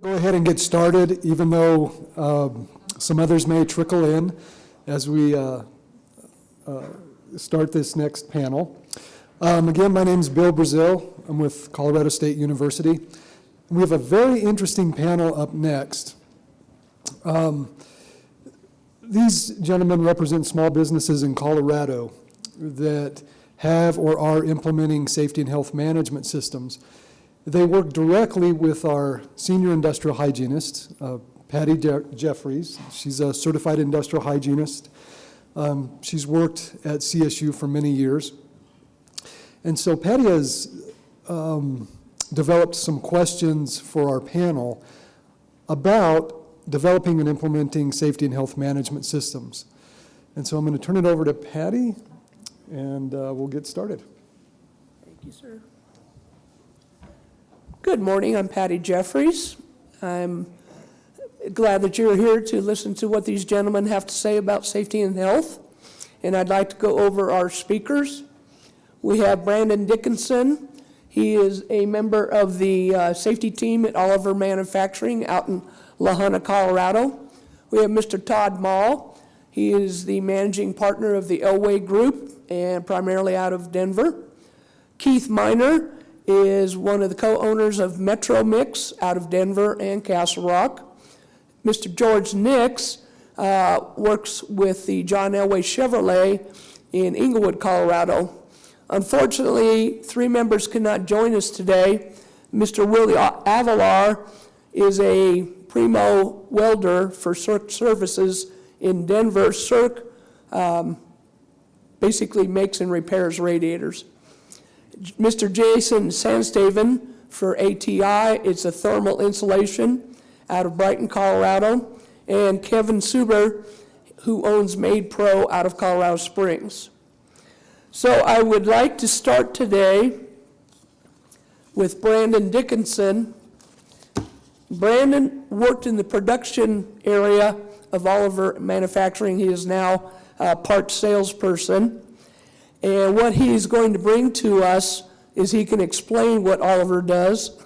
Go ahead and get started, even though some others may trickle in as we start this next panel. Again, my name is Bill Brazil. I'm with Colorado State University. We have a very interesting panel up next. These gentlemen represent small businesses in Colorado that have or are implementing safety and health management systems. They work directly with our senior industrial hygienist, Patty Jeffries. She's a certified industrial hygienist. She's worked at CSU for many years. And so Patty has developed some questions for our panel about developing and implementing safety and health management systems. And so I'm going to turn it over to Patty, and we'll get started. Thank you, sir. Good morning, I'm Patty Jeffries. I'm glad that you're here to listen to what these gentlemen have to say about safety and health. And I'd like to go over our speakers. We have Brandon Dickinson. He is a member of the safety team at Oliver Manufacturing out in La Junta, Colorado. We have Mr. Todd Maul. He is the managing partner of the Elway Group and primarily out of Denver. Keith Miner is one of the co-owners of Metro Mix out of Denver and Castle Rock. Mr. George Nix works with the John Elway Chevrolet in Englewood, Colorado. Unfortunately, three members cannot join us today. Mr. Willie Abelar is a primo welder for Circ Services in Denver. Circ basically makes and repairs radiators. Mr. Jason Sandstaven for ATI, it's a thermal insulation out of Brighton, Colorado. And Kevin Suber, who owns Made Pro out of Colorado Springs. So I would like to start today with Brandon Dickinson. Brandon worked in the production area of Oliver Manufacturing. He is now a parts salesperson. And what he's going to bring to us is he can explain what Oliver does.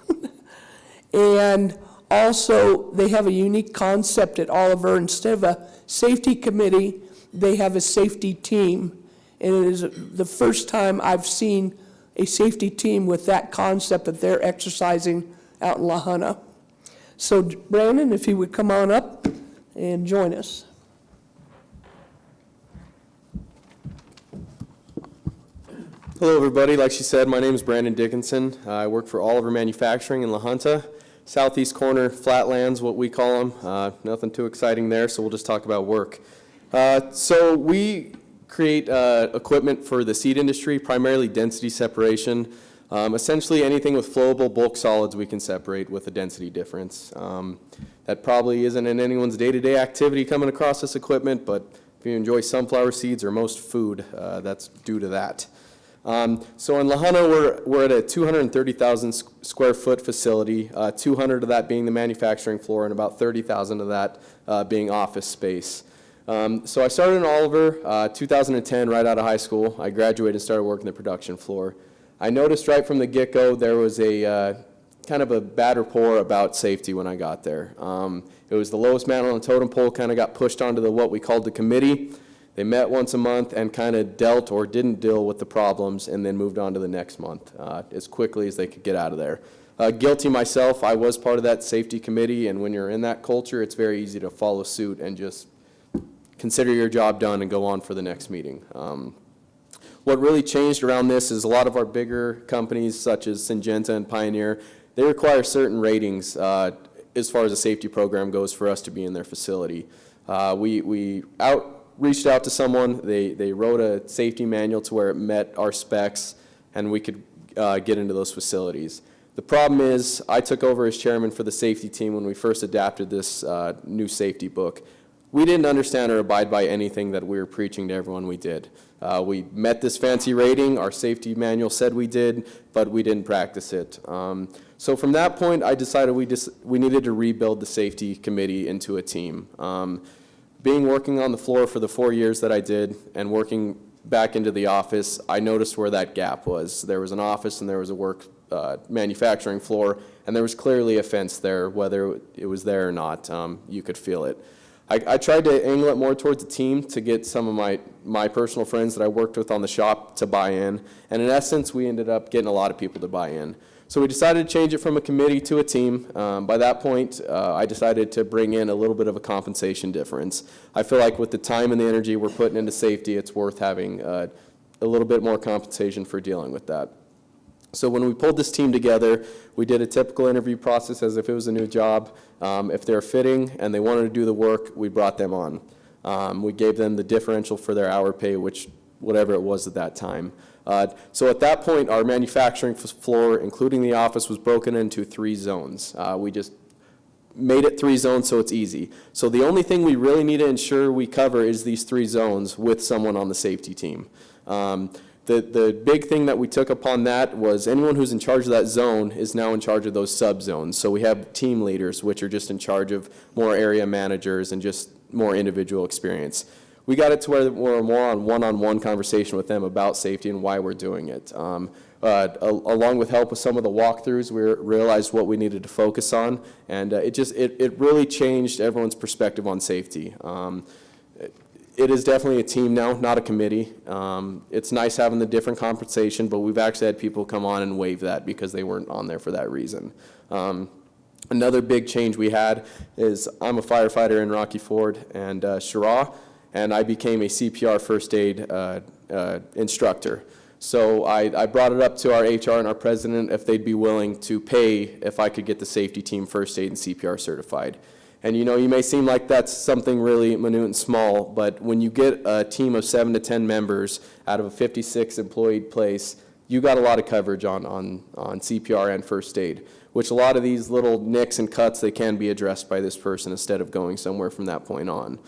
And also, they have a unique concept at Oliver. Instead of a safety committee, they have a safety team. And it is the first time I've seen a safety team with that concept that they're exercising out in La Junta. So, Brandon, if you would come on up and join us. Hello, everybody. Like she said, my name is Brandon Dickinson. I work for Oliver Manufacturing in La Junta, southeast corner, flatlands, what we call them. Nothing too exciting there, so we'll just talk about work. So we create equipment for the seed industry, primarily density separation. Essentially anything with flowable bulk solids we can separate with a density difference. That probably isn't in anyone's day-to-day activity coming across this equipment, but if you enjoy sunflower seeds or most food, that's due to that. So in La Junta, we're at a 230,000 square foot facility, 200 of that being the manufacturing floor and about 30,000 of that being office space. So I started in Oliver 2010 right out of high school. I graduated and started working the production floor. I noticed right from the get-go there was a kind of a bad rapport about safety when I got there. It was the lowest man on the totem pole, kind of got pushed onto what we called the committee. They met once a month and kind of dealt or didn't deal with the problems and then moved on to the next month as quickly as they could get out of there. Guilty myself, I was part of that safety committee, and when you're in that culture, it's very easy to follow suit and just consider your job done and go on for the next meeting. What really changed around this is a lot of our bigger companies such as Syngenta and Pioneer, they require certain ratings as far as a safety program goes for us to be in their facility. We reached out to someone, they wrote a safety manual to where it met our specs and we could get into those facilities. The problem is I took over as chairman for the safety team when we first adapted this new safety book. We didn't understand or abide by anything that we were preaching to everyone we did. We met this fancy rating, our safety manual said we did, but we didn't practice it. So from that point I decided we needed to rebuild the safety committee into a team. Working on the floor for the 4 years that I did and working back into the office, I noticed where that gap was. There was an office and there was a work manufacturing floor, and there was clearly a fence there, whether it was there or not. You could feel it. I tried to angle it more towards the team to get some of my personal friends that I worked with on the shop to buy in, and in essence, we ended up getting a lot of people to buy in. So we decided to change it from a committee to a team. By that point, I decided to bring in a little bit of a compensation difference. I feel like with the time and the energy we're putting into safety, it's worth having a little bit more compensation for dealing with that. So when we pulled this team together, we did a typical interview process as if it was a new job. If they're fitting and they wanted to do the work, we brought them on. We gave them the differential for their hour pay, which whatever it was at that time. So at that point, our manufacturing floor, including the office, was broken into 3 zones. We just made it 3 zones so it's easy. So the only thing we really need to ensure we cover is these 3 zones with someone on the safety team. The big thing that we took upon that was anyone who's in charge of that zone is now in charge of those sub-zones. So we have team leaders, which are just in charge of more area managers and just more individual experience. We got it to where we're more on one-on-one conversation with them about safety and why we're doing it. Along with help with some of the walkthroughs, we realized what we needed to focus on, and it really changed everyone's perspective on safety. It is definitely a team now, not a committee. It's nice having the different compensation, but we've actually had people come on and waive that because they weren't on there for that reason. Another big change we had is I'm a firefighter in Rocky Ford and Chirac, and I became a CPR first aid instructor. So I brought it up to our HR and our president if they'd be willing to pay if I could get the safety team first aid and CPR certified. And you may seem like that's something really minute and small, but when you get a team of 7 to 10 members out of a 56 employee place, you got a lot of coverage on CPR and first aid, which a lot of these little nicks and cuts, they can be addressed by this person instead of going somewhere from that point on.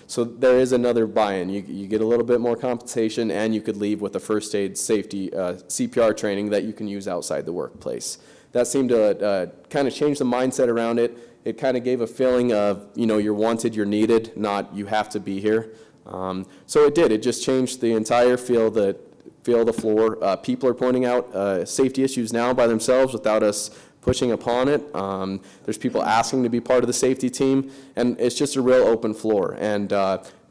So there is another buy-in. You get a little bit more compensation, and you could leave with a first aid safety CPR training that you can use outside the workplace. That seemed to kind of change the mindset around it. It kind of gave a feeling of, you're wanted, you're needed, not you have to be here. So it did. It just changed the entire feel of the floor. People are pointing out safety issues now by themselves without us pushing upon it. There's people asking to be part of the safety team, and it's just a real open floor. And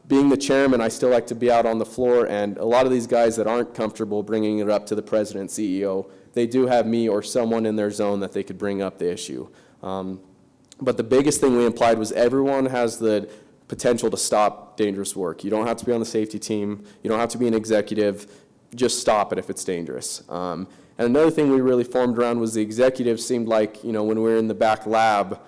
being the chairman, I still like to be out on the floor, and a lot of these guys that aren't comfortable bringing it up to the president, CEO, they do have me or someone in their zone that they could bring up the issue. But the biggest thing we implied was everyone has the potential to stop dangerous work. You don't have to be on the safety team. You don't have to be an executive. Just stop it if it's dangerous. And another thing we really formed around was the executives seemed like, when we were in the back lab,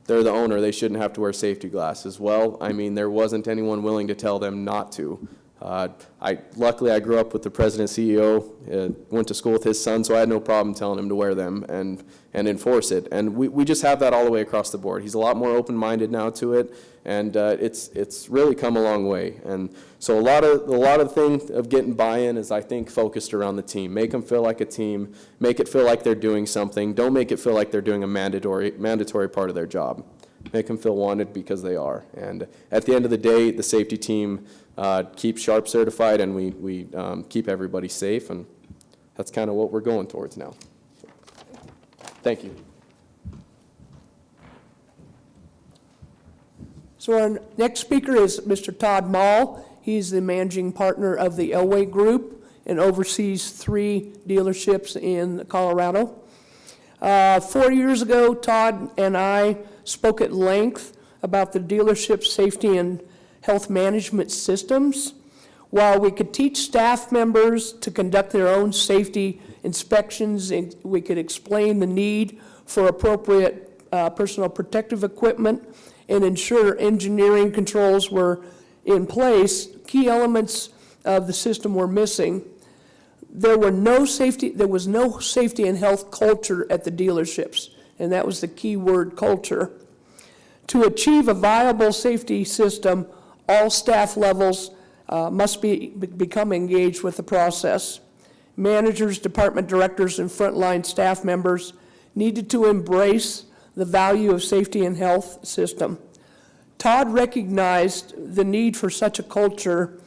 they're the owner. They shouldn't have to wear safety glasses. Well, there wasn't anyone willing to tell them not to. Luckily, I grew up with the president CEO, went to school with his son, so I had no problem telling him to wear them and enforce it. And we just have that all the way across the board. He's a lot more open-minded now to it, and it's really come a long way. And so a lot of the thing of getting buy-in is, I think, focused around the team. Make them feel like a team. Make it feel like they're doing something. Don't make it feel like they're doing a mandatory part of their job. Make them feel wanted because they are. And at the end of the day, the safety team keeps SHARP certified, and we keep everybody safe, and that's kind of what we're going towards now. Thank you. So our next speaker is Mr. Todd Maul. He's the managing partner of the Elway Group and oversees 3 dealerships in Colorado. 4 years ago, Todd and I spoke at length about the dealership safety and health management systems. While we could teach staff members to conduct their own safety inspections, and we could explain the need for appropriate personal protective equipment and ensure engineering controls were in place, key elements of the system were missing. There was no safety and health culture at the dealerships, and that was the key word, culture. To achieve a viable safety system, all staff levels must become engaged with the process. Managers, department directors, and frontline staff members needed to embrace the value of safety and health system. Todd recognized the need for such a culture,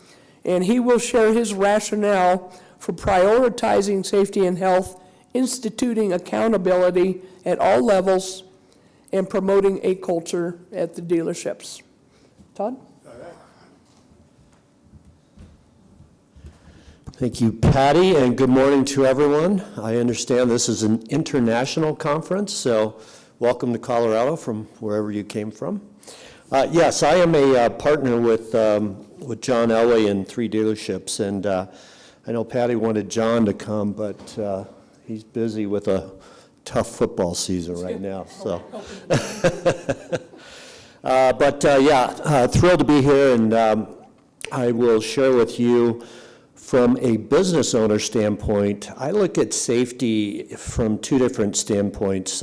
and he will share his rationale for prioritizing safety and health instituting accountability at all levels, and promoting a culture at the dealerships. Todd? Thank you, Patty, and good morning to everyone. I understand this is an international conference, so welcome to Colorado from wherever you came from. Yes, I am a partner with John Elway in 3 dealerships, and I know Patty wanted John to come, but he's busy with a tough football season right now. So, thrilled to be here, and I will share with you from a business owner standpoint. I look at safety from 2 different standpoints.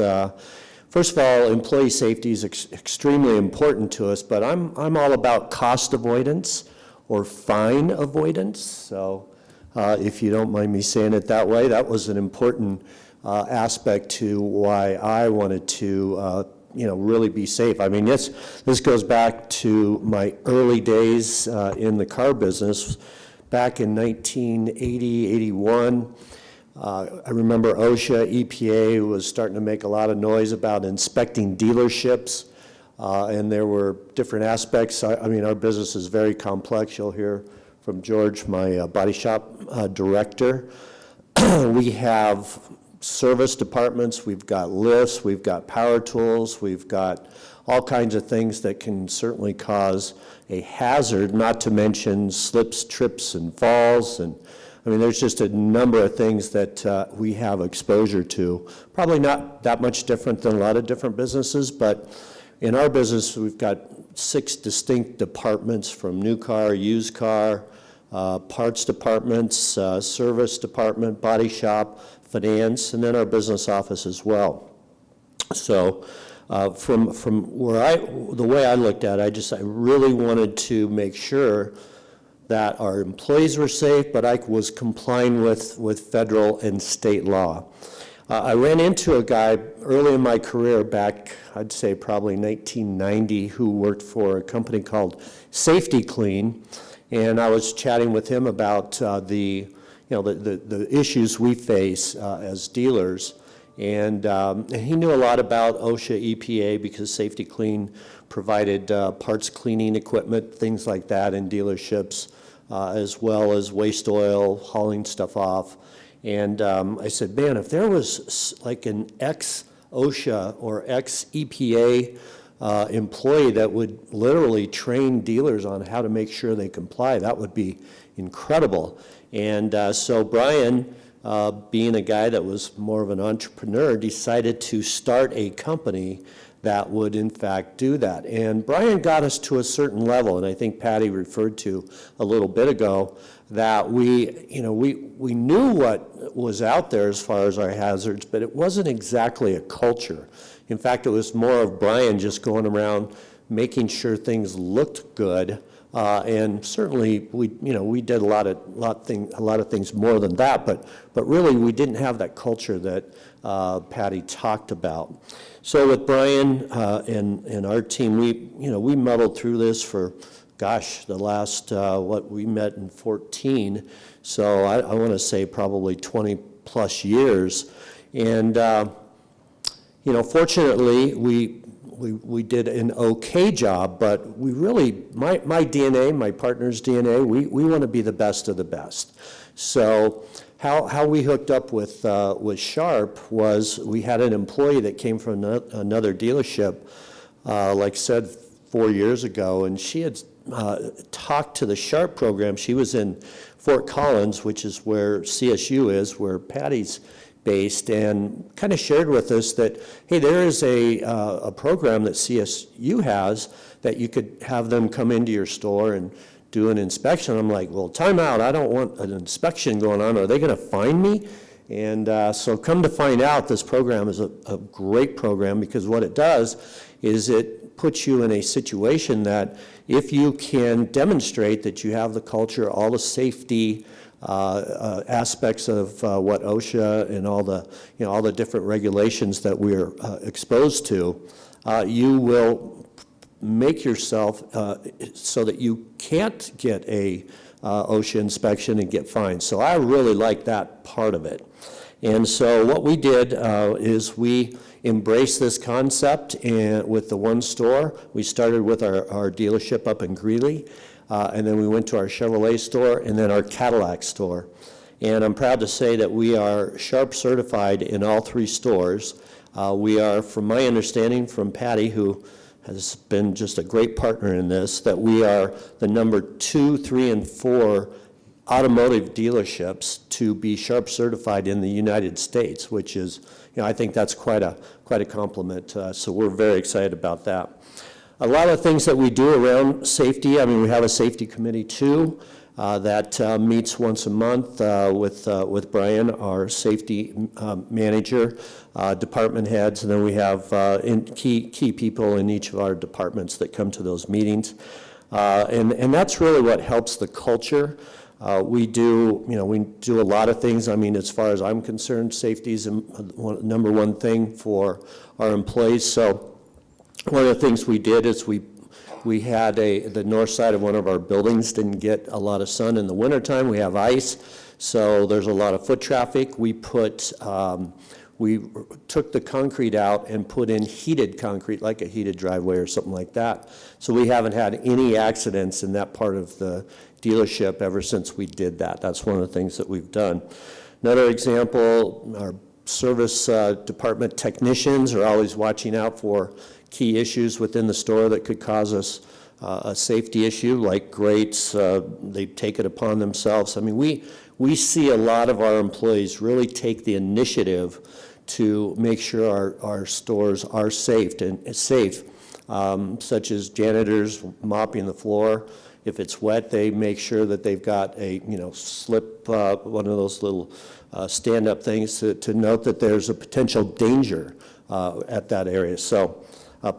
First of all, employee safety is extremely important to us, but I'm all about cost avoidance or fine avoidance. So if you don't mind me saying it that way, that was an important aspect to why I wanted to really be safe. I mean, this goes back to my early days in the car business. Back in 1980, 81, I remember OSHA, EPA was starting to make a lot of noise about inspecting dealerships, and there were different aspects. I mean, our business is very complex. You'll hear from George, my body shop director. We have service departments, we've got lifts, we've got power tools, we've got all kinds of things that can certainly cause a hazard, not to mention slips, trips, and falls. And I mean, there's just a number of things that we have exposure to. Probably not that much different than a lot of different businesses, but in our business, we've got 6 distinct departments, from new car, used car, parts departments, service department, body shop, finance, and then our business office as well. So from where the way I looked at it, I really wanted to make sure that our employees were safe, but I was complying with federal and state law. I ran into a guy early in my career back, I'd say probably 1990, who worked for a company called Safety Clean, and I was chatting with him about the issues we face as dealers. And he knew a lot about OSHA, EPA, because Safety Clean provided parts cleaning equipment, things like that in dealerships, as well as waste oil, hauling stuff off. And I said, man, if there was like an ex-OSHA or ex-EPA employee that would literally train dealers on how to make sure they comply, that would be incredible. And so Brian, being a guy that was more of an entrepreneur, decided to start a company that would in fact do that. And Brian got us to a certain level, and I think Patty referred to a little bit ago, that we knew what was out there as far as our hazards, but it wasn't exactly a culture. In fact, it was more of Brian just going around making sure things looked good. And certainly we did a lot of things more than that, but really we didn't have that culture that Patty talked about. So with Brian and our team, we muddled through this for, the last we met in 14. So I want to say probably 20 plus years, and fortunately we did an okay job, but we really, my DNA, my partner's DNA, we want to be the best of the best. So how we hooked up with Sharp was we had an employee that came from another dealership, like I said, 4 years ago, and she had talked to the Sharp program. She was in Fort Collins, which is where CSU is, where Patty's based, and kind of shared with us that, hey, there is a program that CSU has that you could have them come into your store and do an inspection. I'm like, well, time out. I don't want an inspection going on. Are they going to fine me? And so come to find out, this program is a great program, because what it does is it puts you in a situation that if you can demonstrate that you have the culture, all the safety aspects of what OSHA and all the different regulations that we're exposed to, you will make yourself so that you can't get a OSHA inspection and get fined. So I really like that part of it. And so what we did is we embraced this concept with the one store. We started with our dealership up in Greeley, and then we went to our Chevrolet store and then our Cadillac store. And I'm proud to say that we are Sharp certified in all 3 stores. We are, from my understanding from Patty, who has been just a great partner in this, that we are the number 2, 3, and 4 automotive dealerships to be Sharp certified in the United States, which is, I think that's quite a compliment. So we're very excited about that. A lot of things that we do around safety, we have a safety committee too that meets once a month with Brian, our safety manager, department heads, and then we have key people in each of our departments that come to those meetings. And that's really what helps the culture. We do a lot of things. As far as I'm concerned, safety is number one thing for our employees. So one of the things we did is we had the north side of one of our buildings didn't get a lot of sun in the wintertime. We have ice, so there's a lot of foot traffic. We took the concrete out and put in heated concrete, like a heated driveway or something like that. So we haven't had any accidents in that part of the dealership ever since we did that. That's one of the things that we've done. Another example, our service department technicians are always watching out for key issues within the store that could cause us a safety issue, like grates. They take it upon themselves. We see a lot of our employees really take the initiative to make sure our stores are safe, such as janitors mopping the floor. If it's wet, they make sure that they've got a slip, one of those little stand-up things to note that there's a potential danger at that area. So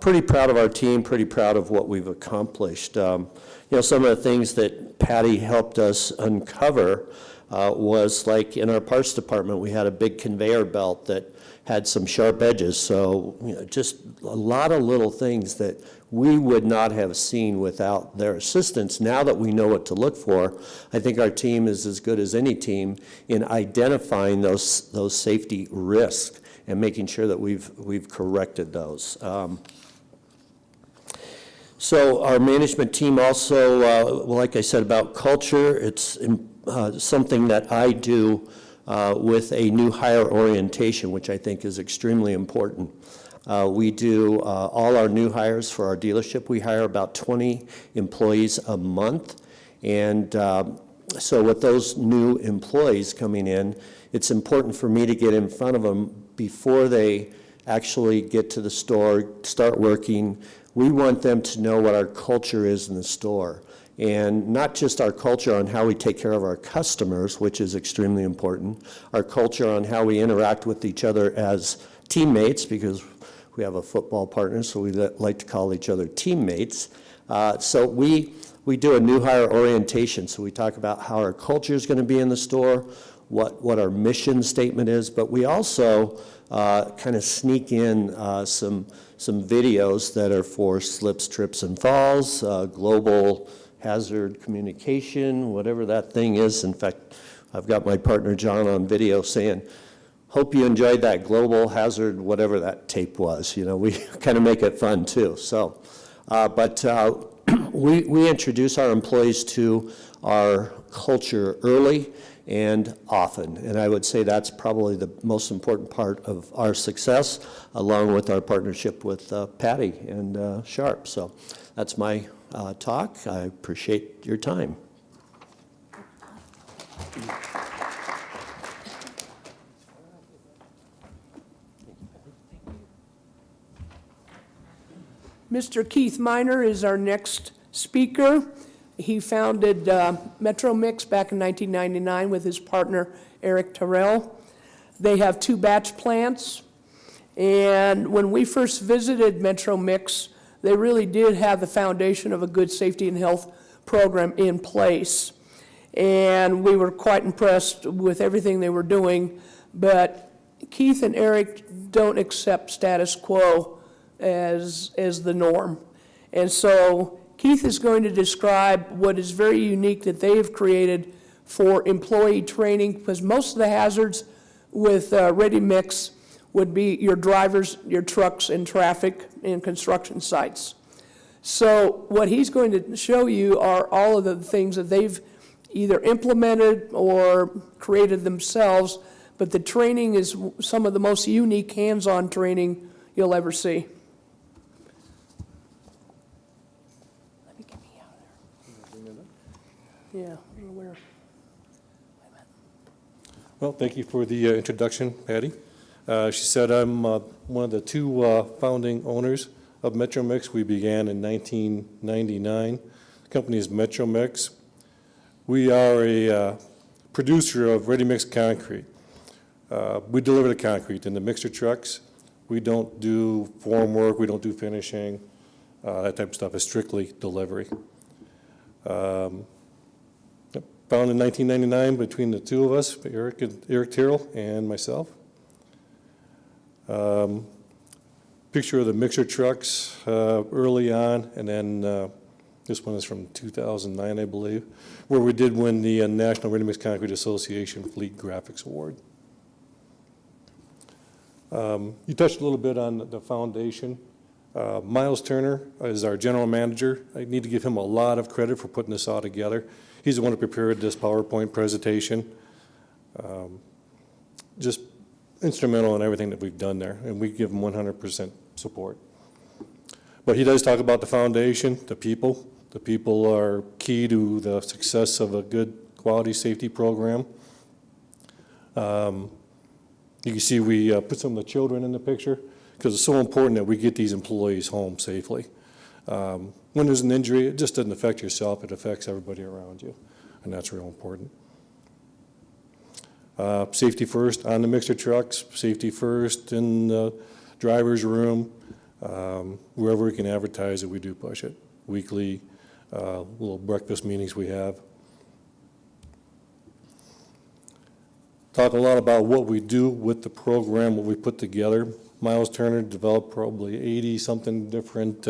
pretty proud of our team, pretty proud of what we've accomplished. Some of the things that Patty helped us uncover was, like in our parts department, we had a big conveyor belt that had some sharp edges. So just a lot of little things that we would not have seen without their assistance. Now that we know what to look for, I think our team is as good as any team in identifying those safety risks and making sure that we've corrected those. So our management team also, like I said about culture, it's something that I do with a new hire orientation, which I think is extremely important. We do all our new hires for our dealership. We hire about 20 employees a month. And so with those new employees coming in, it's important for me to get in front of them before they actually get to the store, start working. We want them to know what our culture is in the store. And not just our culture on how we take care of our customers, which is extremely important, our culture on how we interact with each other as teammates, because we have a football partner, so we like to call each other teammates. So we do a new hire orientation. So we talk about how our culture is going to be in the store, what our mission statement is, but we also kind of sneak in some videos that are for slips, trips, and falls, global hazard communication, whatever that thing is. In fact, I've got my partner John on video saying, hope you enjoyed that global hazard, whatever that tape was. We kind of make it fun too. So, but we introduce our employees to our culture early and often. And I would say that's probably the most important part of our success, along with our partnership with Patty and Sharp. So that's my talk. I appreciate your time. Mr. Keith Miner is our next speaker. He founded Metro Mix back in 1999 with his partner Eric Terrell. They have 2 batch plants, and when we first visited Metro Mix, they really did have the foundation of a good safety and health program in place. And we were quite impressed with everything they were doing, but Keith and Eric don't accept status quo as the norm. And so Keith is going to describe what is very unique that they have created for employee training, because most of the hazards with ready mix would be your drivers, your trucks in traffic and construction sites. So what he's going to show you are all of the things that they've either implemented or created themselves, but the training is some of the most unique hands-on training you'll ever see. Let me get me out of there. Yeah, I don't know where. Well, thank you for the introduction, Patty. She said I'm one of the two founding owners of Metro Mix. We began in 1999. The company is Metro Mix. We are a producer of ready-mix concrete. We deliver the concrete in the mixer trucks. We don't do form work, we don't do finishing, that type of stuff. It's strictly delivery. Founded in 1999 between the two of us, Eric Tyrrell and myself. Picture of the mixer trucks early on, and then this one is from 2009, I believe, where we did win the National Ready Mix Concrete Association Fleet Graphics Award. You touched a little bit on the foundation. Miles Turner is our general manager. I need to give him a lot of credit for putting this all together. He's the one who prepared this PowerPoint presentation. Just instrumental in everything that we've done there, and we give him 100% support. But he does talk about the foundation, the people. The people are key to the success of a good quality safety program. You can see we put some of the children in the picture because it's so important that we get these employees home safely. When there's an injury, it just doesn't affect yourself, it affects everybody around you, and that's real important. Safety first on the mixer trucks, safety first in the driver's room. Wherever we can advertise it, we do push it. Weekly little breakfast meetings we have. Talk a lot about what we do with the program, what we put together. Miles Turner developed probably 80-something different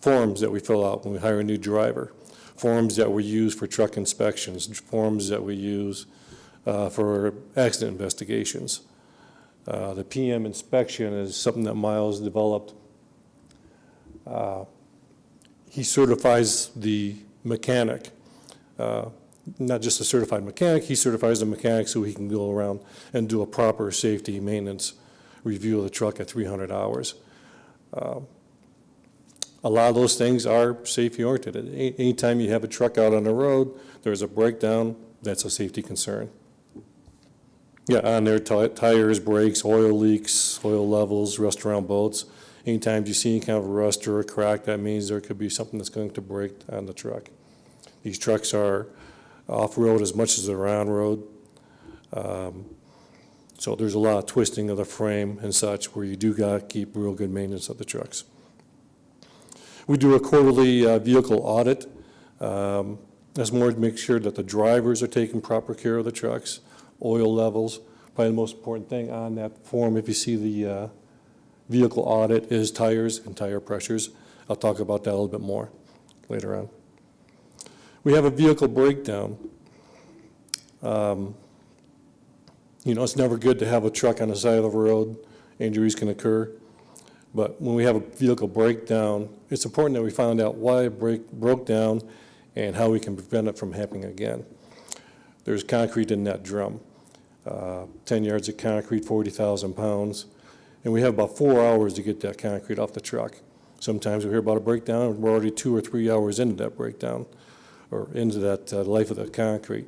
forms that we fill out when we hire a new driver, forms that we use for truck inspections, forms that we use for accident investigations. The PM inspection is something that Miles developed. He certifies the mechanic, not just a certified mechanic, he certifies the mechanic so he can go around and do a proper safety maintenance review of the truck at 300 hours. A lot of those things are safety oriented. Anytime you have a truck out on the road, there's a breakdown, that's a safety concern. Yeah, on their tires, brakes, oil leaks, oil levels, rust around bolts. Anytime you see any kind of rust or a crack, that means there could be something that's going to break on the truck. These trucks are off-road as much as they're on-road. So there's a lot of twisting of the frame and such where you do got to keep real good maintenance of the trucks. We do a quarterly vehicle audit. That's more to make sure that the drivers are taking proper care of the trucks, oil levels. Probably the most important thing on that form, if you see the vehicle audit, is tires and tire pressures. I'll talk about that a little bit more later on. We have a vehicle breakdown. You know, it's never good to have a truck on the side of the road. Injuries can occur. But when we have a vehicle breakdown, it's important that we find out why it broke down and how we can prevent it from happening again. There's concrete in that drum. 10 yards of concrete, 40,000 pounds. And we have about 4 hours to get that concrete off the truck. Sometimes we hear about a breakdown, and we're already 2 or 3 hours into that breakdown, or into that life of the concrete.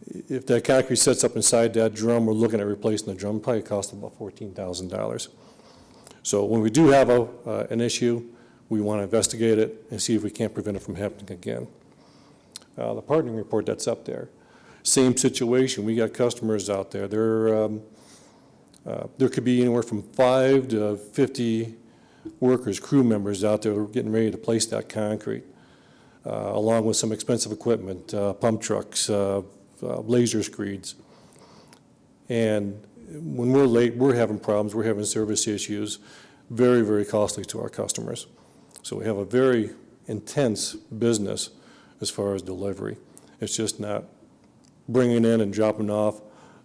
If that concrete sets up inside that drum, we're looking at replacing the drum, probably cost about $14,000. So when we do have an issue, we want to investigate it and see if we can't prevent it from happening again. The partnering report that's up there, same situation. We got customers out there. There could be anywhere from 5 to 50 workers, crew members out there getting ready to place that concrete, along with some expensive equipment, pump trucks, laser screeds. And when we're late, we're having problems, we're having service issues, very, very costly to our customers. So we have a very intense business as far as delivery. It's just not bringing in and dropping off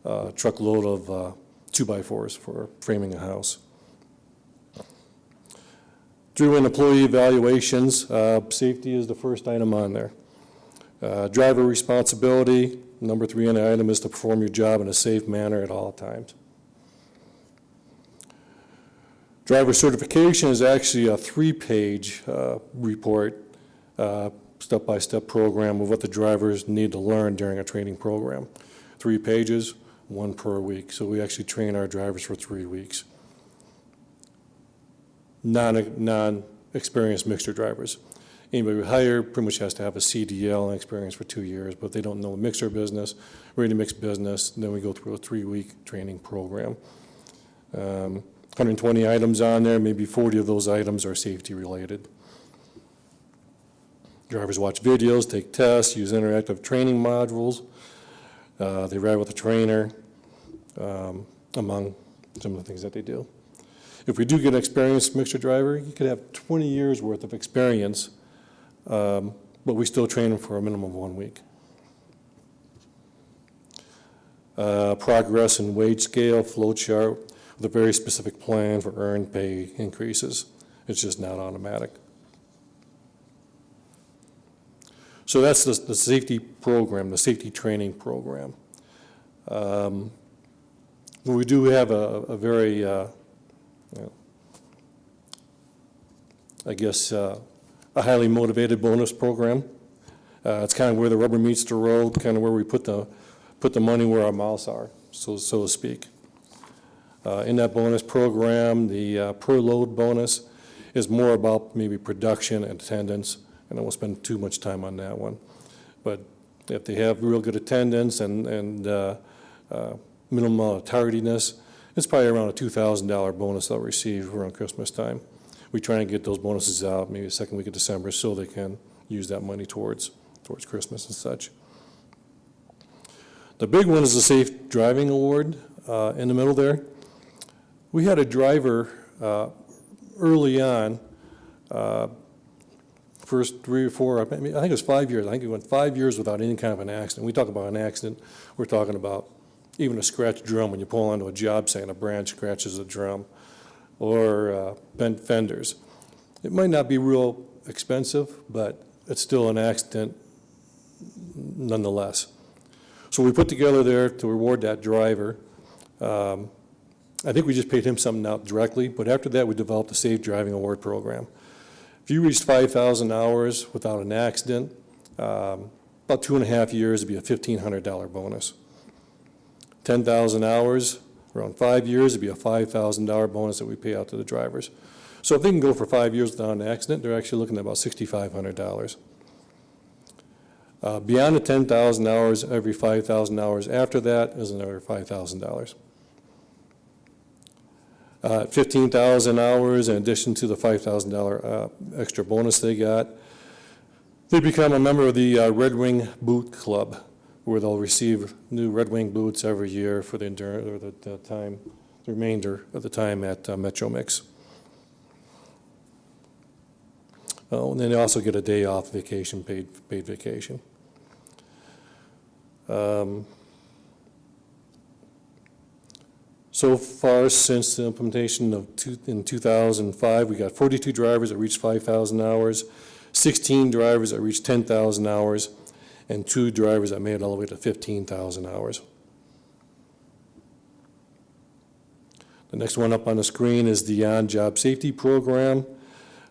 a truckload of 2x4s for framing a house. During employee evaluations, safety is the first item on there. Driver responsibility, number 3 on the item is to perform your job in a safe manner at all times. Driver certification is actually a 3-page report, step-by-step program of what the drivers need to learn during a training program. 3 pages, 1 per week. So we actually train our drivers for 3 weeks. Non-experienced mixture drivers. Anybody we hire pretty much has to have a CDL and experience for 2 years, but if they don't know the mixer business, ready-mix business, then we go through a 3-week training program. 120 items on there, maybe 40 of those items are safety related. Drivers watch videos, take tests, use interactive training modules. They ride with a trainer, among some of the things that they do. If we do get an experienced mixture driver, you could have 20 years worth of experience, but we still train them for a minimum of 1 week. Progress and wage scale, flow chart, with a very specific plan for earned pay increases. It's just not automatic. So that's the safety program, the safety training program. We do have a very, a highly motivated bonus program. It's kind of where the rubber meets the road, kind of where we put the money where our mouths are, so to speak. In that bonus program, the per load bonus is more about maybe production and attendance, and I won't spend too much time on that one. But if they have real good attendance and minimum amount of tardiness, it's probably around a $2,000 bonus they'll receive around Christmas time. We try and get those bonuses out maybe the second week of December so they can use that money towards Christmas and such. The big one is the Safe Driving Award in the middle there. We had a driver early on, first 3 or 4, I think it was 5 years. I think he went 5 years without any kind of an accident. We talk about an accident, we're talking about even a scratched drum when you pull onto a job site and a branch scratches the drum, or bent fenders. It might not be real expensive, but it's still an accident nonetheless. So we put together there to reward that driver. I think we just paid him something out directly, but after that we developed a Safe Driving Award program. If you reached 5,000 hours without an accident, about 2.5 years would be a $1,500 bonus. 10,000 hours, around 5 years, it'd be a $5,000 bonus that we pay out to the drivers. So if they can go for 5 years without an accident, they're actually looking at about $6,500. Beyond the 10,000 hours, every 5,000 hours after that is another $5,000. 15,000 hours in addition to the $5,000 extra bonus they got, they become a member of the Red Wing Boot Club, where they'll receive new Red Wing boots every year for the remainder of the time at Metro Mix. Oh, and then they also get a day off vacation, paid vacation. So far, since the implementation in 2005, we got 42 drivers that reached 5,000 hours, 16 drivers that reached 10,000 hours, and 2 drivers that made it all the way to 15,000 hours. The next one up on the screen is the on-job safety program.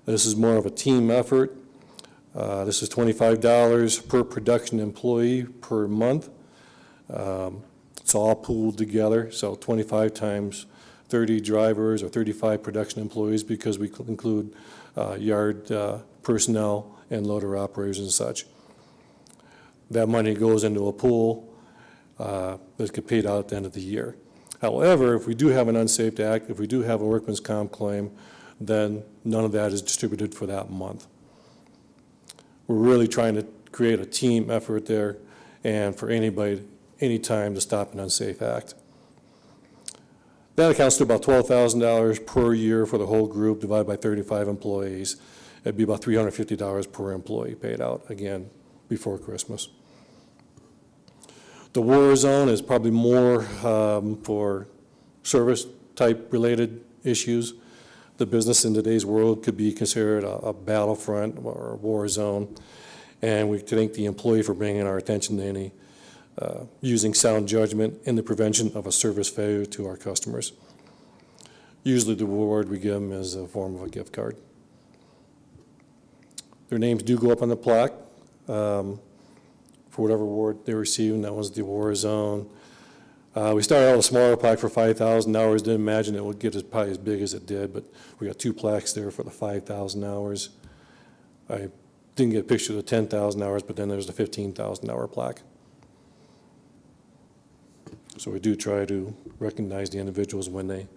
This is more of a team effort. This is $25 per production employee per month. It's all pooled together, so 25 times 30 drivers or 35 production employees, because we include yard personnel and loader operators and such. That money goes into a pool that gets paid out at the end of the year. However, if we do have an unsafe act, if we do have a workman's comp claim, then none of that is distributed for that month. We're really trying to create a team effort there, and for anybody, any time to stop an unsafe act. That accounts to about $12,000 per year for the whole group, divided by 35 employees. It'd be about $350 per employee paid out, again, before Christmas. The Orzone is probably more for service-type related issues. The business in today's world could be considered a battlefront or a war zone, and we thank the employee for bringing our attention to any using sound judgment in the prevention of a service failure to our customers. Usually the reward we give them is a form of a gift card. Their names do go up on the plaque for whatever award they receive, and that was the Orzone. We started out with a smaller plaque for 5,000 hours. Didn't imagine it would get probably as big as it did, but we got 2 plaques there for the 5,000 hours. I didn't get a picture of the 10,000 hours, but then there's the 15,000 hour plaque. So we do try to recognize the individuals when they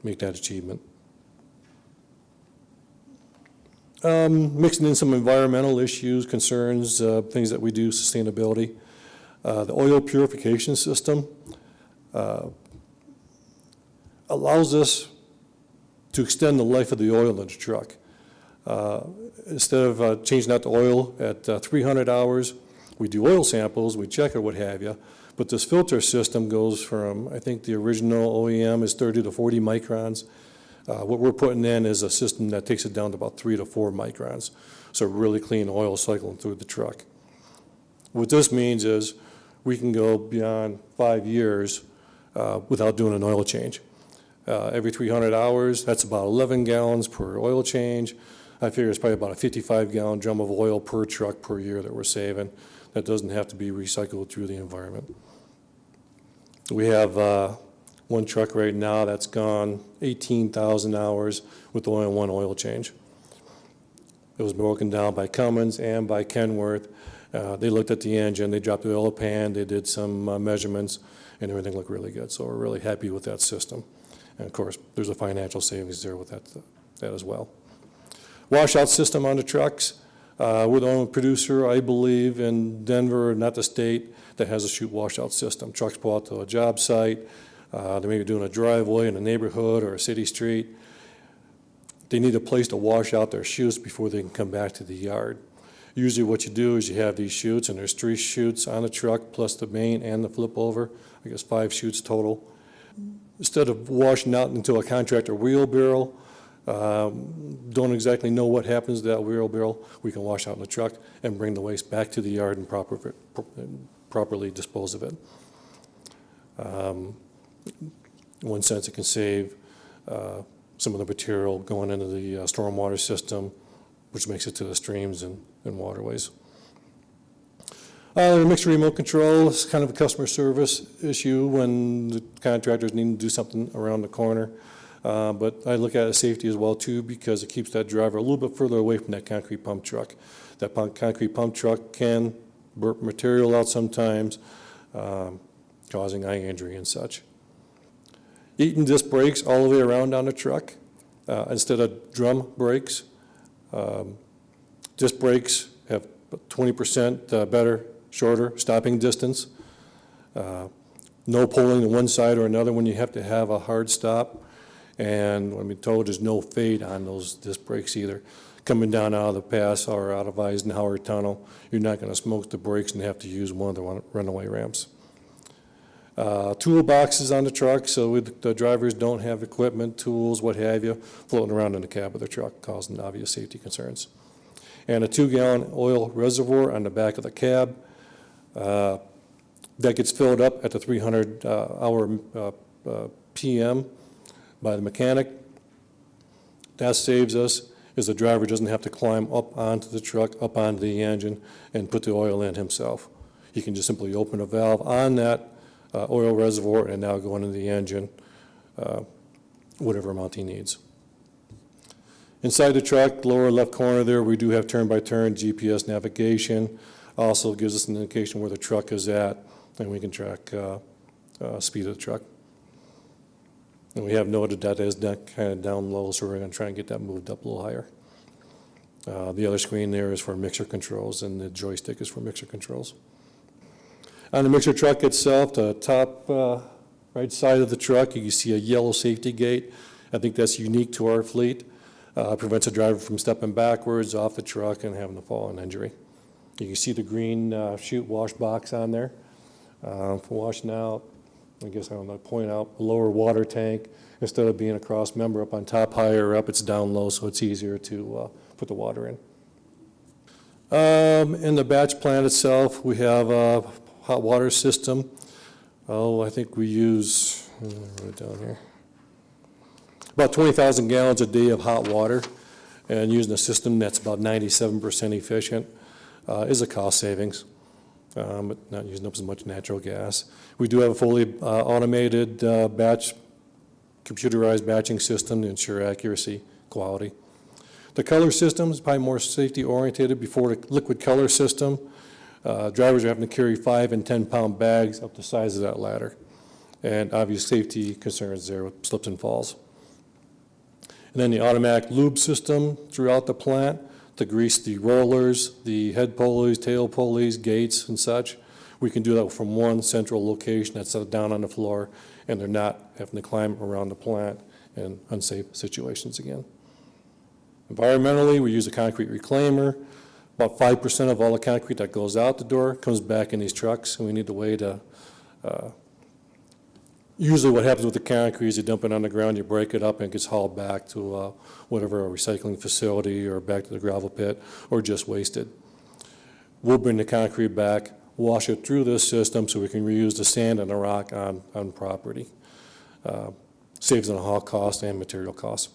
make that achievement. Mixing in some environmental issues, concerns, things that we do, sustainability. The oil purification system allows us to extend the life of the oil in the truck. Instead of changing out the oil at 300 hours, we do oil samples, we check it, what have you. But this filter system goes from, I think the original OEM is 30 to 40 microns. What we're putting in is a system that takes it down to about 3 to 4 microns. So really clean oil cycling through the truck. What this means is we can go beyond 5 years without doing an oil change. Every 300 hours, that's about 11 gallons per oil change. I figure it's probably about a 55-gallon drum of oil per truck per year that we're saving. That doesn't have to be recycled through the environment. We have one truck right now that's gone 18,000 hours with only one oil change. It was broken down by Cummins and by Kenworth. They looked at the engine, they dropped the oil pan, they did some measurements, and everything looked really good. So we're really happy with that system. And of course, there's a financial savings there with that as well. Washout system on the trucks. We're the only producer, I believe, in Denver, not the state, that has a chute washout system. Trucks pull out to a job site. They may be doing a driveway in a neighborhood or a city street. They need a place to wash out their chutes before they can come back to the yard. Usually what you do is you have these chutes, and there's 3 chutes on the truck, plus the main and the flip over. I guess 5 chutes total. Instead of washing out into a contractor wheelbarrow, don't exactly know what happens to that wheelbarrow, we can wash out in the truck and bring the waste back to the yard and properly dispose of it. In one sense, it can save some of the material going into the stormwater system, which makes it to the streams and waterways. The mixed remote control is kind of a customer service issue when the contractors need to do something around the corner. But I look at it as safety as well too, because it keeps that driver a little bit further away from that concrete pump truck. That concrete pump truck can burp material out sometimes, causing eye injury and such. Eaton disc brakes all the way around on the truck instead of drum brakes. Disc brakes have 20% better, shorter stopping distance. No pulling to one side or another when you have to have a hard stop. And when we're told there's no fade on those disc brakes either. Coming down out of the pass or out of Eisenhower Tunnel, you're not going to smoke the brakes and have to use one of the runaway ramps. Toolboxes on the truck, so the drivers don't have equipment, tools, what have you, floating around in the cab of the truck, causing obvious safety concerns. And a 2-gallon oil reservoir on the back of the cab. That gets filled up at the 300-hour PM by the mechanic. That saves us, as the driver doesn't have to climb up onto the truck, up onto the engine, and put the oil in himself. He can just simply open a valve on that oil reservoir and now go into the engine, whatever amount he needs. Inside the truck, lower left corner there, we do have turn-by-turn GPS navigation. Also gives us an indication where the truck is at, and we can track speed of the truck. And we have noted that is kind of down low, so we're going to try and get that moved up a little higher. The other screen there is for mixer controls, and the joystick is for mixer controls. On the mixer truck itself, the top right side of the truck, you can see a yellow safety gate. I think that's unique to our fleet. Prevents a driver from stepping backwards off the truck and having a fall and injury. You can see the green chute wash box on there. For washing out, I guess I want to point out, a lower water tank, instead of being a cross member up on top, higher up, it's down low, so it's easier to put the water in. In the batch plant itself, we have a hot water system. Oh, I think we use, I wrote it down here, about 20,000 gallons a day of hot water, and using a system that's about 97% efficient is a cost savings, but not using up as much natural gas. We do have a fully automated computerized batching system to ensure accuracy, quality. The color system is probably more safety oriented. Before the liquid color system, drivers are having to carry 5 and 10 pound bags up the size of that ladder. And obvious safety concerns there with slips and falls. And then the automatic lube system throughout the plant to grease the rollers, the head pulleys, tail pulleys, gates and such. We can do that from one central location that's down on the floor, and they're not having to climb around the plant in unsafe situations again. Environmentally, we use a concrete reclaimer. About 5% of all the concrete that goes out the door comes back in these trucks, and we need a way to, usually what happens with the concrete is you dump it on the ground, you break it up, and it gets hauled back to whatever, a recycling facility or back to the gravel pit, or just wasted. We'll bring the concrete back, wash it through this system so we can reuse the sand and the rock on property. Saves on haul cost and material costs.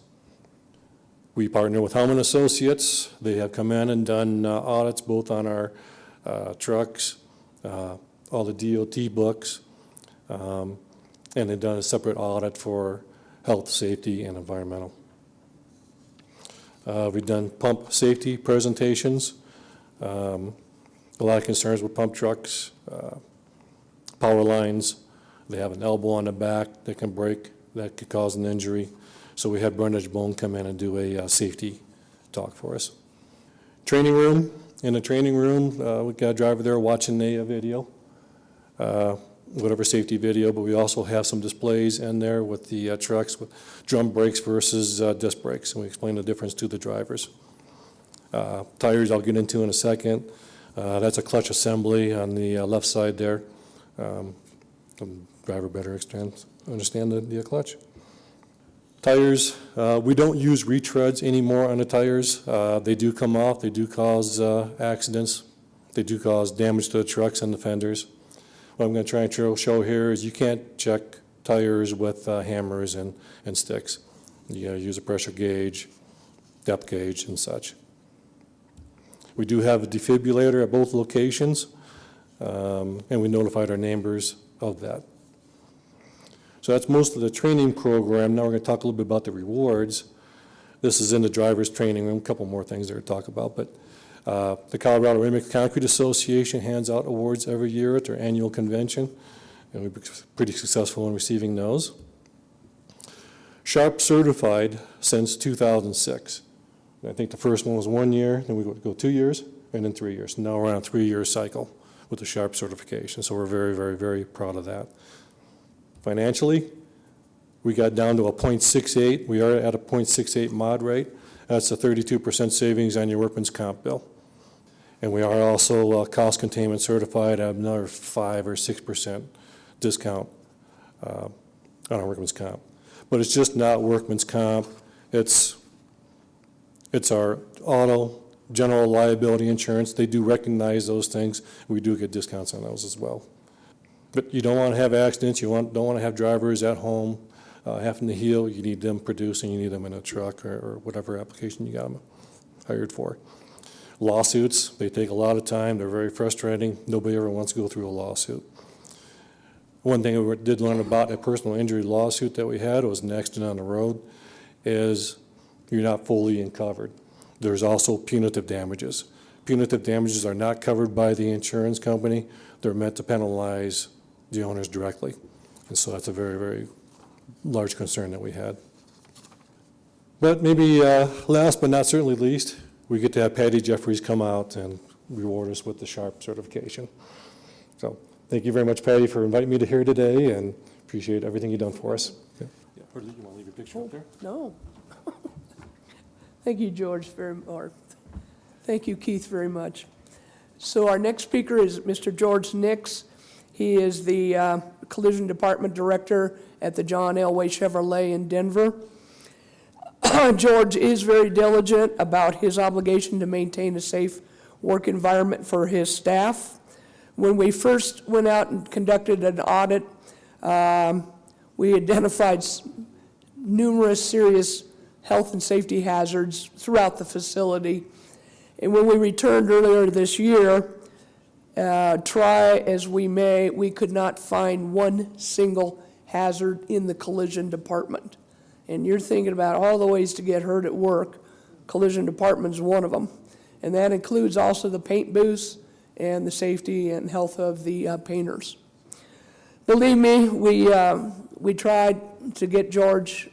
We partner with Hellman Associates. They have come in and done audits both on our trucks, all the DOT books, and they've done a separate audit for health, safety, and environmental. We've done pump safety presentations. A lot of concerns with pump trucks, power lines. They have an elbow on the back that can break, that could cause an injury. So we had Brundage Bone come in and do a safety talk for us. Training room. In the training room, we got a driver there watching the video, whatever safety video, but we also have some displays in there with the trucks with drum brakes versus disc brakes, and we explain the difference to the drivers. Tires I'll get into in a second. That's a clutch assembly on the left side there. The driver better understand the clutch. Tires, we don't use retreads anymore on the tires. They do come off, they do cause accidents, they do cause damage to the trucks and the fenders. What I'm going to try and show here is you can't check tires with hammers and sticks. You got to use a pressure gauge, depth gauge, and such. We do have a defibrillator at both locations, and we notified our neighbors of that. So that's most of the training program. Now we're going to talk a little bit about the rewards. This is in the driver's training room, a couple more things there to talk about, but the Colorado Ready-Mix Concrete Association hands out awards every year at their annual convention, and we've been pretty successful in receiving those. Sharp certified since 2006. I think the first one was 1 year, then we go 2 years, and then 3 years. Now we're on a 3-year cycle with the Sharp certification, so we're very, very, very proud of that. Financially, we got down to a 0.68. We are at a 0.68 mod rate. That's a 32% savings on your workman's comp bill. And we are also cost containment certified at another 5 or 6% discount on our workman's comp. But it's just not workman's comp. It's our auto, general liability insurance. They do recognize those things. We do get discounts on those as well. But you don't want to have accidents. You don't want to have drivers at home having to heal. You need them producing. You need them in a truck or whatever application you got them hired for. Lawsuits, they take a lot of time. They're very frustrating. Nobody ever wants to go through a lawsuit. One thing we did learn about a personal injury lawsuit that we had, it was an accident on the road, is you're not fully covered. There's also punitive damages. Punitive damages are not covered by the insurance company. They're meant to penalize the owners directly. And so that's a very, very large concern that we had. But maybe last but not certainly least, we get to have Patty Jeffries come out and reward us with the Sharp certification. So thank you very much, Patty, for inviting me to here today, and appreciate everything you've done for us. Yeah. You want to leave your picture up there? No. Thank you, George, thank you, Keith, very much. So our next speaker is Mr. George Nix. He is the Collision Department Director at the John Elway Chevrolet in Denver. George is very diligent about his obligation to maintain a safe work environment for his staff. When we first went out and conducted an audit, we identified numerous serious health and safety hazards throughout the facility. And when we returned earlier this year, try as we may, we could not find one single hazard in the collision department. And you're thinking about all the ways to get hurt at work, collision department's one of them. And that includes also the paint booths and the safety and health of the painters. Believe me, we tried to get George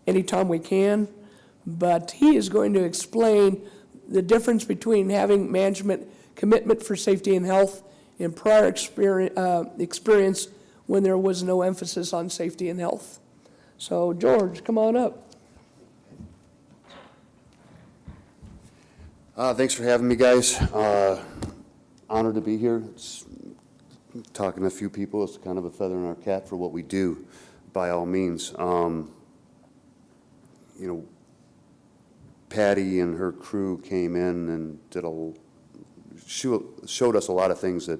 anytime we can, but he is going to explain the difference between having management commitment for safety and health in prior experience when there was no emphasis on safety and health. So, George, come on up. Thanks for having me, guys. Honored to be here. Talking to a few people, it's kind of a feather in our cap for what we do, by all means. You know, Patty and her crew came in and showed us a lot of things that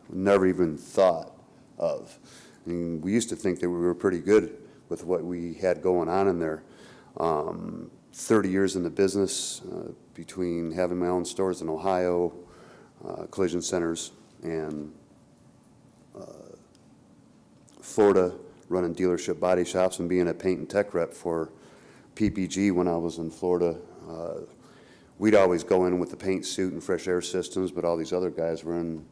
we never even thought of. I mean, we used to think that we were pretty good with what we had going on in there. 30 years in the business, between having my own stores in Ohio, collision centers, and Florida, running dealership body shops and being a paint and tech rep for PPG when I was in Florida. We'd always go in with the paint suit and fresh air systems, but all these other guys were in,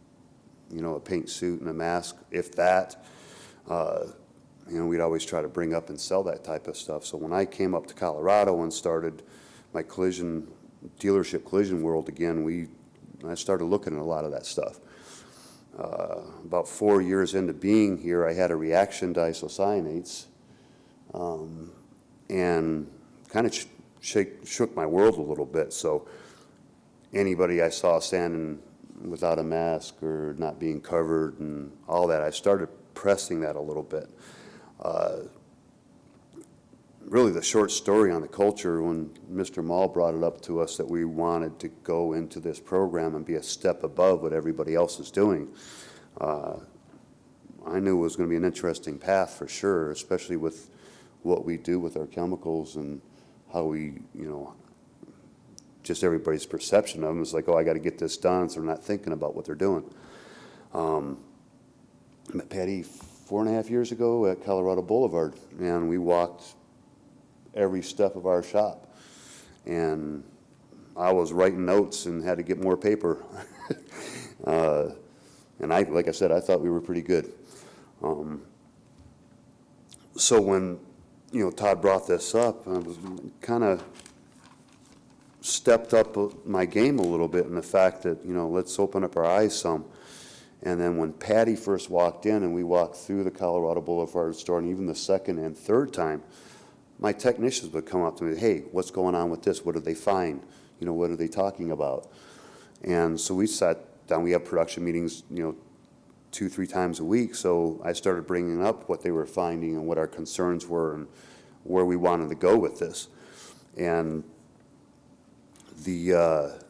you know, a paint suit and a mask, if that. You know, we'd always try to bring up and sell that type of stuff. So when I came up to Colorado and started my dealership collision world again, I started looking at a lot of that stuff. About 4 years into being here, I had a reaction to isocyanates, and kind of shook my world a little bit. So anybody I saw standing without a mask or not being covered and all that, I started pressing that a little bit. Really the short story on the culture, when Mr. Maul brought it up to us that we wanted to go into this program and be a step above what everybody else is doing, I knew it was going to be an interesting path for sure, especially with what we do with our chemicals and how we, you know, just everybody's perception of them is like, oh, I got to get this done, so they're not thinking about what they're doing. I met Patty 4.5 years ago at Colorado Boulevard, and we walked every step of our shop. And I was writing notes and had to get more paper. And like I said, I thought we were pretty good. So when, you know, Todd brought this up, I was kind of stepped up my game a little bit in the fact that, you know, let's open up our eyes some. And then when Patty first walked in and we walked through the Colorado Boulevard store, and even the second and third time, my technicians would come up to me, hey, what's going on with this? What did they find? You know, what are they talking about? And so we sat down. We have production meetings, you know, 2-3 times a week. So I started bringing up what they were finding and what our concerns were and where we wanted to go with this. And the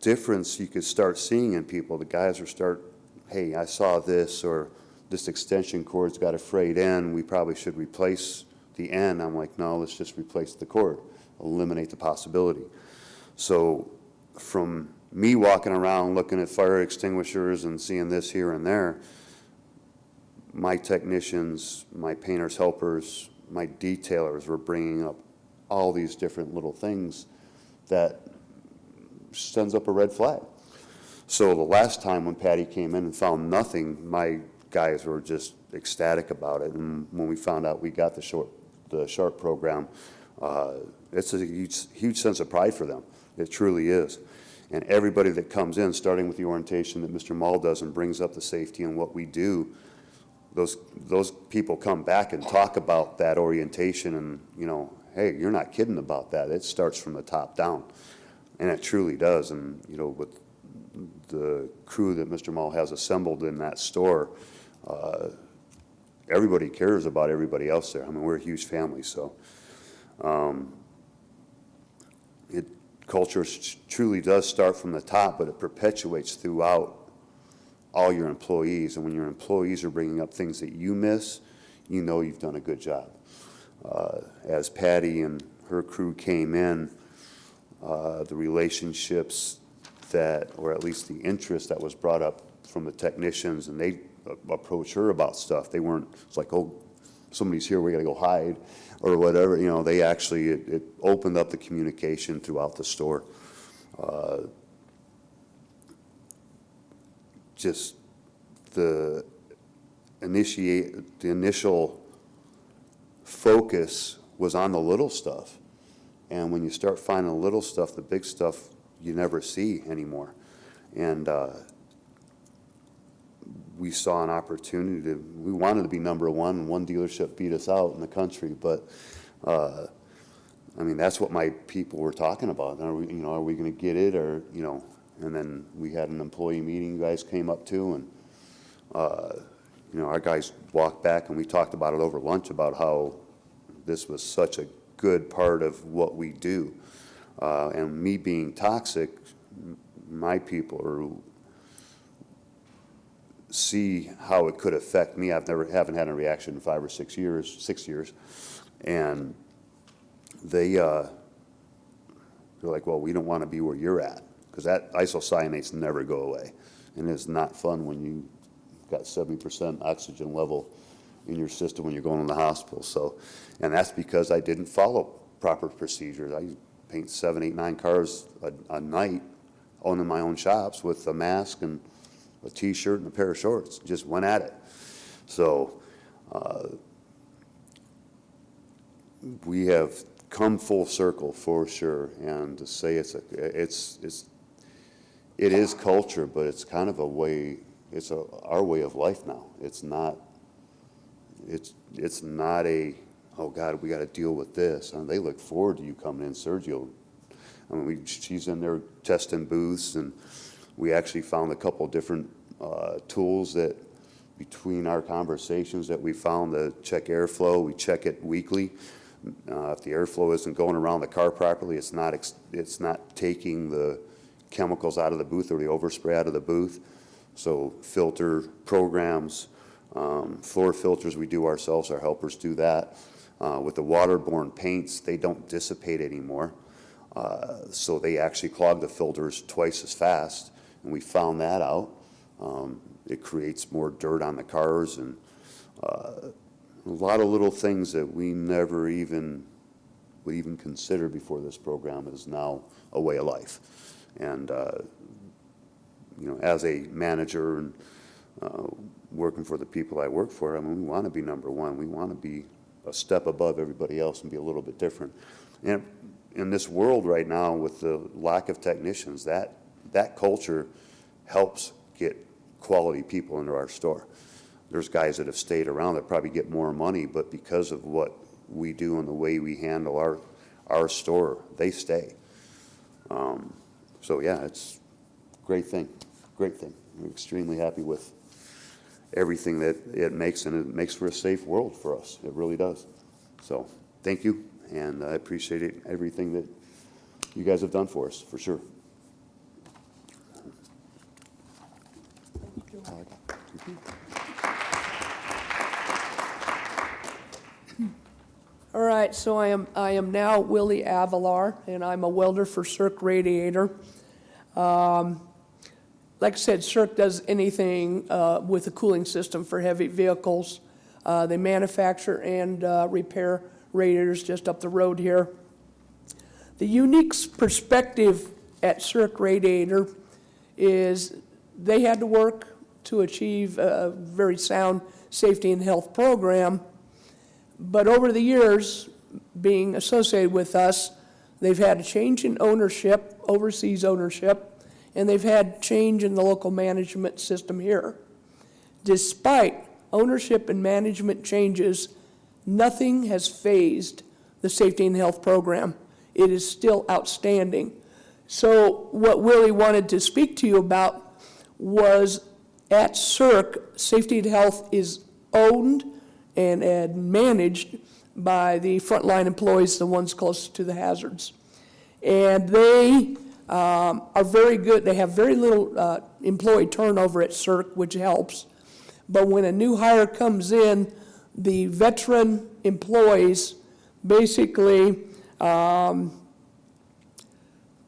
difference you could start seeing in people, the guys are hey, I saw this, or this extension cord's got a frayed end, we probably should replace the end. I'm like, no, let's just replace the cord, eliminate the possibility. So from me walking around looking at fire extinguishers and seeing this here and there, my technicians, my painters helpers, my detailers were bringing up all these different little things that sends up a red flag. So the last time when Patty came in and found nothing, my guys were just ecstatic about it. And when we found out we got the SHARP program, it's a huge sense of pride for them. It truly is. And everybody that comes in, starting with the orientation that Mr. Maul does and brings up the safety and what we do, those people come back and talk about that orientation and, you know, hey, you're not kidding about that. It starts from the top down. And it truly does. And, you know, with the crew that Mr. Maul has assembled in that store, everybody cares about everybody else there. I mean, we're a huge family, so culture truly does start from the top, but it perpetuates throughout all your employees. And when your employees are bringing up things that you miss, you know you've done a good job. As Patty and her crew came in, the relationships that, or at least the interest that was brought up from the technicians, and they approach her about stuff. They weren't, it's like, oh, somebody's here, we gotta go hide, or whatever. You know, they actually, it opened up the communication throughout the store. Just the initial focus was on the little stuff. And when you start finding the little stuff, the big stuff you never see anymore. And we saw an opportunity to, we wanted to be number one, and one dealership beat us out in the country. But I mean, that's what my people were talking about. Are we, are we going to get it, or, and then we had an employee meeting you guys came up to, and our guys walked back and we talked about it over lunch about how this was such a good part of what we do. And me being toxic, my people see how it could affect me. Haven't had a reaction in 5 or 6 years, 6 years. And they're like, well, we don't want to be where you're at, because that isocyanates never go away. And it's not fun when you got 70% oxygen level in your system when you're going to the hospital. So, and that's because I didn't follow proper procedures. I paint 7, 8, 9 cars a night, owning my own shops with a mask and a t-shirt and a pair of shorts. Just went at it. So we have come full circle for sure. And to say it is culture, but it's kind of a way. It's our way of life now. It's not a, oh God, we got to deal with this. And they look forward to you coming in, Sergio. I mean, she's in there testing booths, and we actually found a couple different tools that, between our conversations, that we found to check airflow. We check it weekly. If the airflow isn't going around the car properly, it's not taking the chemicals out of the booth or the overspray out of the booth. So filter programs, floor filters we do ourselves, our helpers do that. With the waterborne paints, they don't dissipate anymore. So they actually clog the filters twice as fast, and we found that out. It creates more dirt on the cars, and a lot of little things that we never even would even consider before this program is now a way of life. And as a manager and working for the people I work for, I mean, we want to be number one. We want to be a step above everybody else and be a little bit different. And in this world right now, with the lack of technicians, that culture helps get quality people into our store. There's guys that have stayed around that probably get more money, but because of what we do and the way we handle our store, they stay. So yeah, it's a great thing. I'm extremely happy with everything that it makes, and it makes for a safe world for us. It really does. So thank you, and I appreciate everything that you guys have done for us, for sure. All right, so I am now Willie Abelar, and I'm a welder for Circ Radiator. Like I said, Circ does anything with a cooling system for heavy vehicles. They manufacture and repair radiators just up the road here. The unique perspective at Circ Radiator is they had to work to achieve a very sound safety and health program. But over the years, being associated with us, they've had a change in ownership, overseas ownership, and they've had change in the local management system here. Despite ownership and management changes, nothing has phased the safety and health program. It is still outstanding. So what Willie wanted to speak to you about was at CERC, Safety and Health is owned and managed by the frontline employees, the ones closest to the hazards. And they are very good. They have very little employee turnover at CERC, which helps. But when a new hire comes in, the veteran employees basically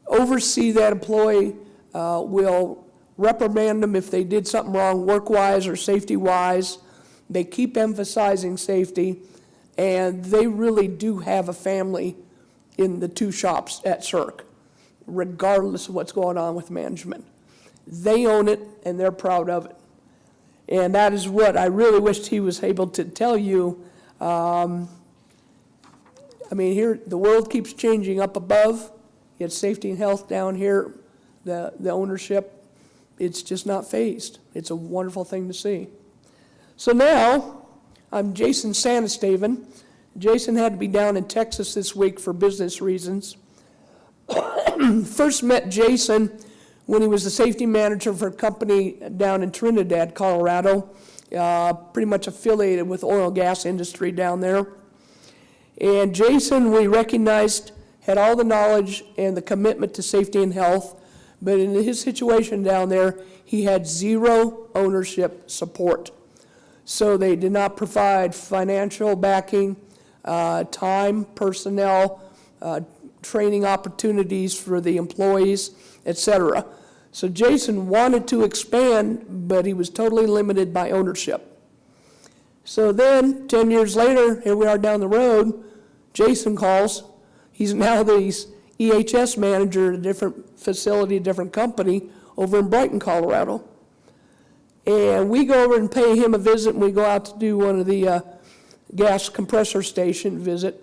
oversee that employee, will reprimand them if they did something wrong work-wise or safety-wise. They keep emphasizing safety, and they really do have a family in the two shops at CERC, regardless of what's going on with management. They own it, and they're proud of it. And that is what I really wished he was able to tell you. I mean, here, the world keeps changing up above. You have safety and health down here, the ownership. It's just not phased. It's a wonderful thing to see. So now, I'm Jason Sanastaven. Jason had to be down in Texas this week for business reasons. First met Jason when he was the safety manager for a company down in Trinidad, Colorado, pretty much affiliated with oil and gas industry down there. And Jason, we recognized, had all the knowledge and the commitment to safety and health, but in his situation down there, he had zero ownership support. So they did not provide financial backing, time, personnel, training opportunities for the employees, etc. So Jason wanted to expand, but he was totally limited by ownership. So then, 10 years later, here we are down the road, Jason calls. He's now the EHS manager at a different facility, a different company over in Brighton, Colorado. And we go over and pay him a visit, and we go out to do one of the gas compressor station visit.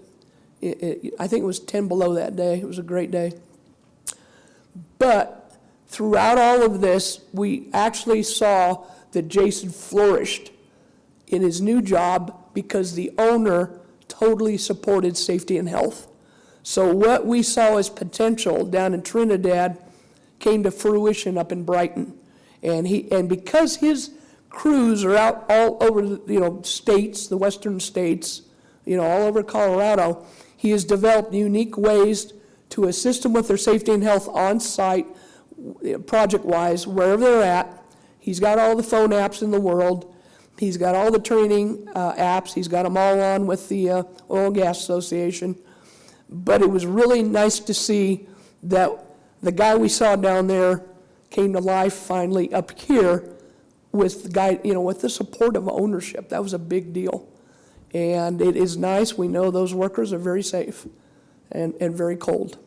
I think it was 10 below that day. It was a great day. But throughout all of this, we actually saw that Jason flourished in his new job because the owner totally supported safety and health. So what we saw as potential down in Trinidad came to fruition up in Brighton. And because his crews are out all over the states, the western states, all over Colorado, he has developed unique ways to assist them with their safety and health on site, project-wise, wherever they're at. He's got all the phone apps in the world. He's got all the training apps. He's got them all on with the Oil and Gas Association. But it was really nice to see that the guy we saw down there came to life finally up here with the guy, with the support of ownership. That was a big deal. And it is nice. We know those workers are very safe and very cold.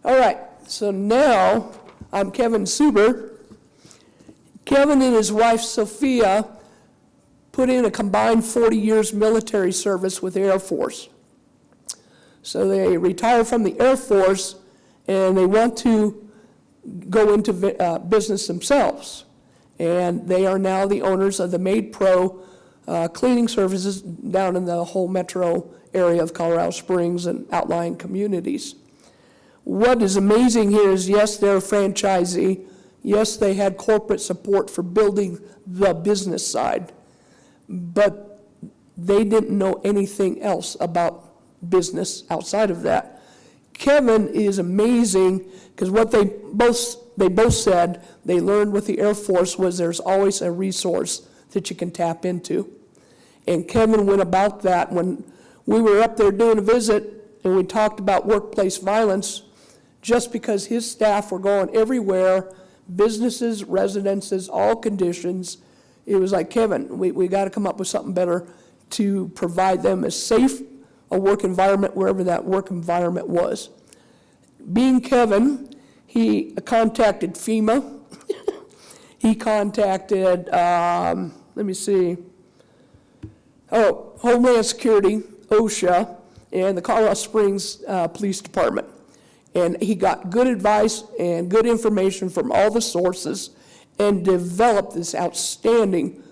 All right, so now I'm Kevin Suber. Kevin and his wife Sophia put in a combined 40 years military service with the Air Force. So they retired from the Air Force and they want to go into business themselves. And they are now the owners of the Made Pro cleaning services down in the whole metro area of Colorado Springs and outlying communities. What is amazing here is, yes, they're a franchisee. Yes, they had corporate support for building the business side, but they didn't know anything else about business outside of that. Kevin is amazing because what they both said they learned with the Air Force was there's always a resource that you can tap into. And Kevin went about that when we were up there doing a visit and we talked about workplace violence. Just because his staff were going everywhere, businesses, residences, all conditions, it was like, Kevin, we got to come up with something better to provide them a safe a work environment wherever that work environment was. Being Kevin, he contacted FEMA. He contacted, Homeland Security, OSHA, and the Colorado Springs Police Department. And he got good advice and good information from all the sources and developed this outstanding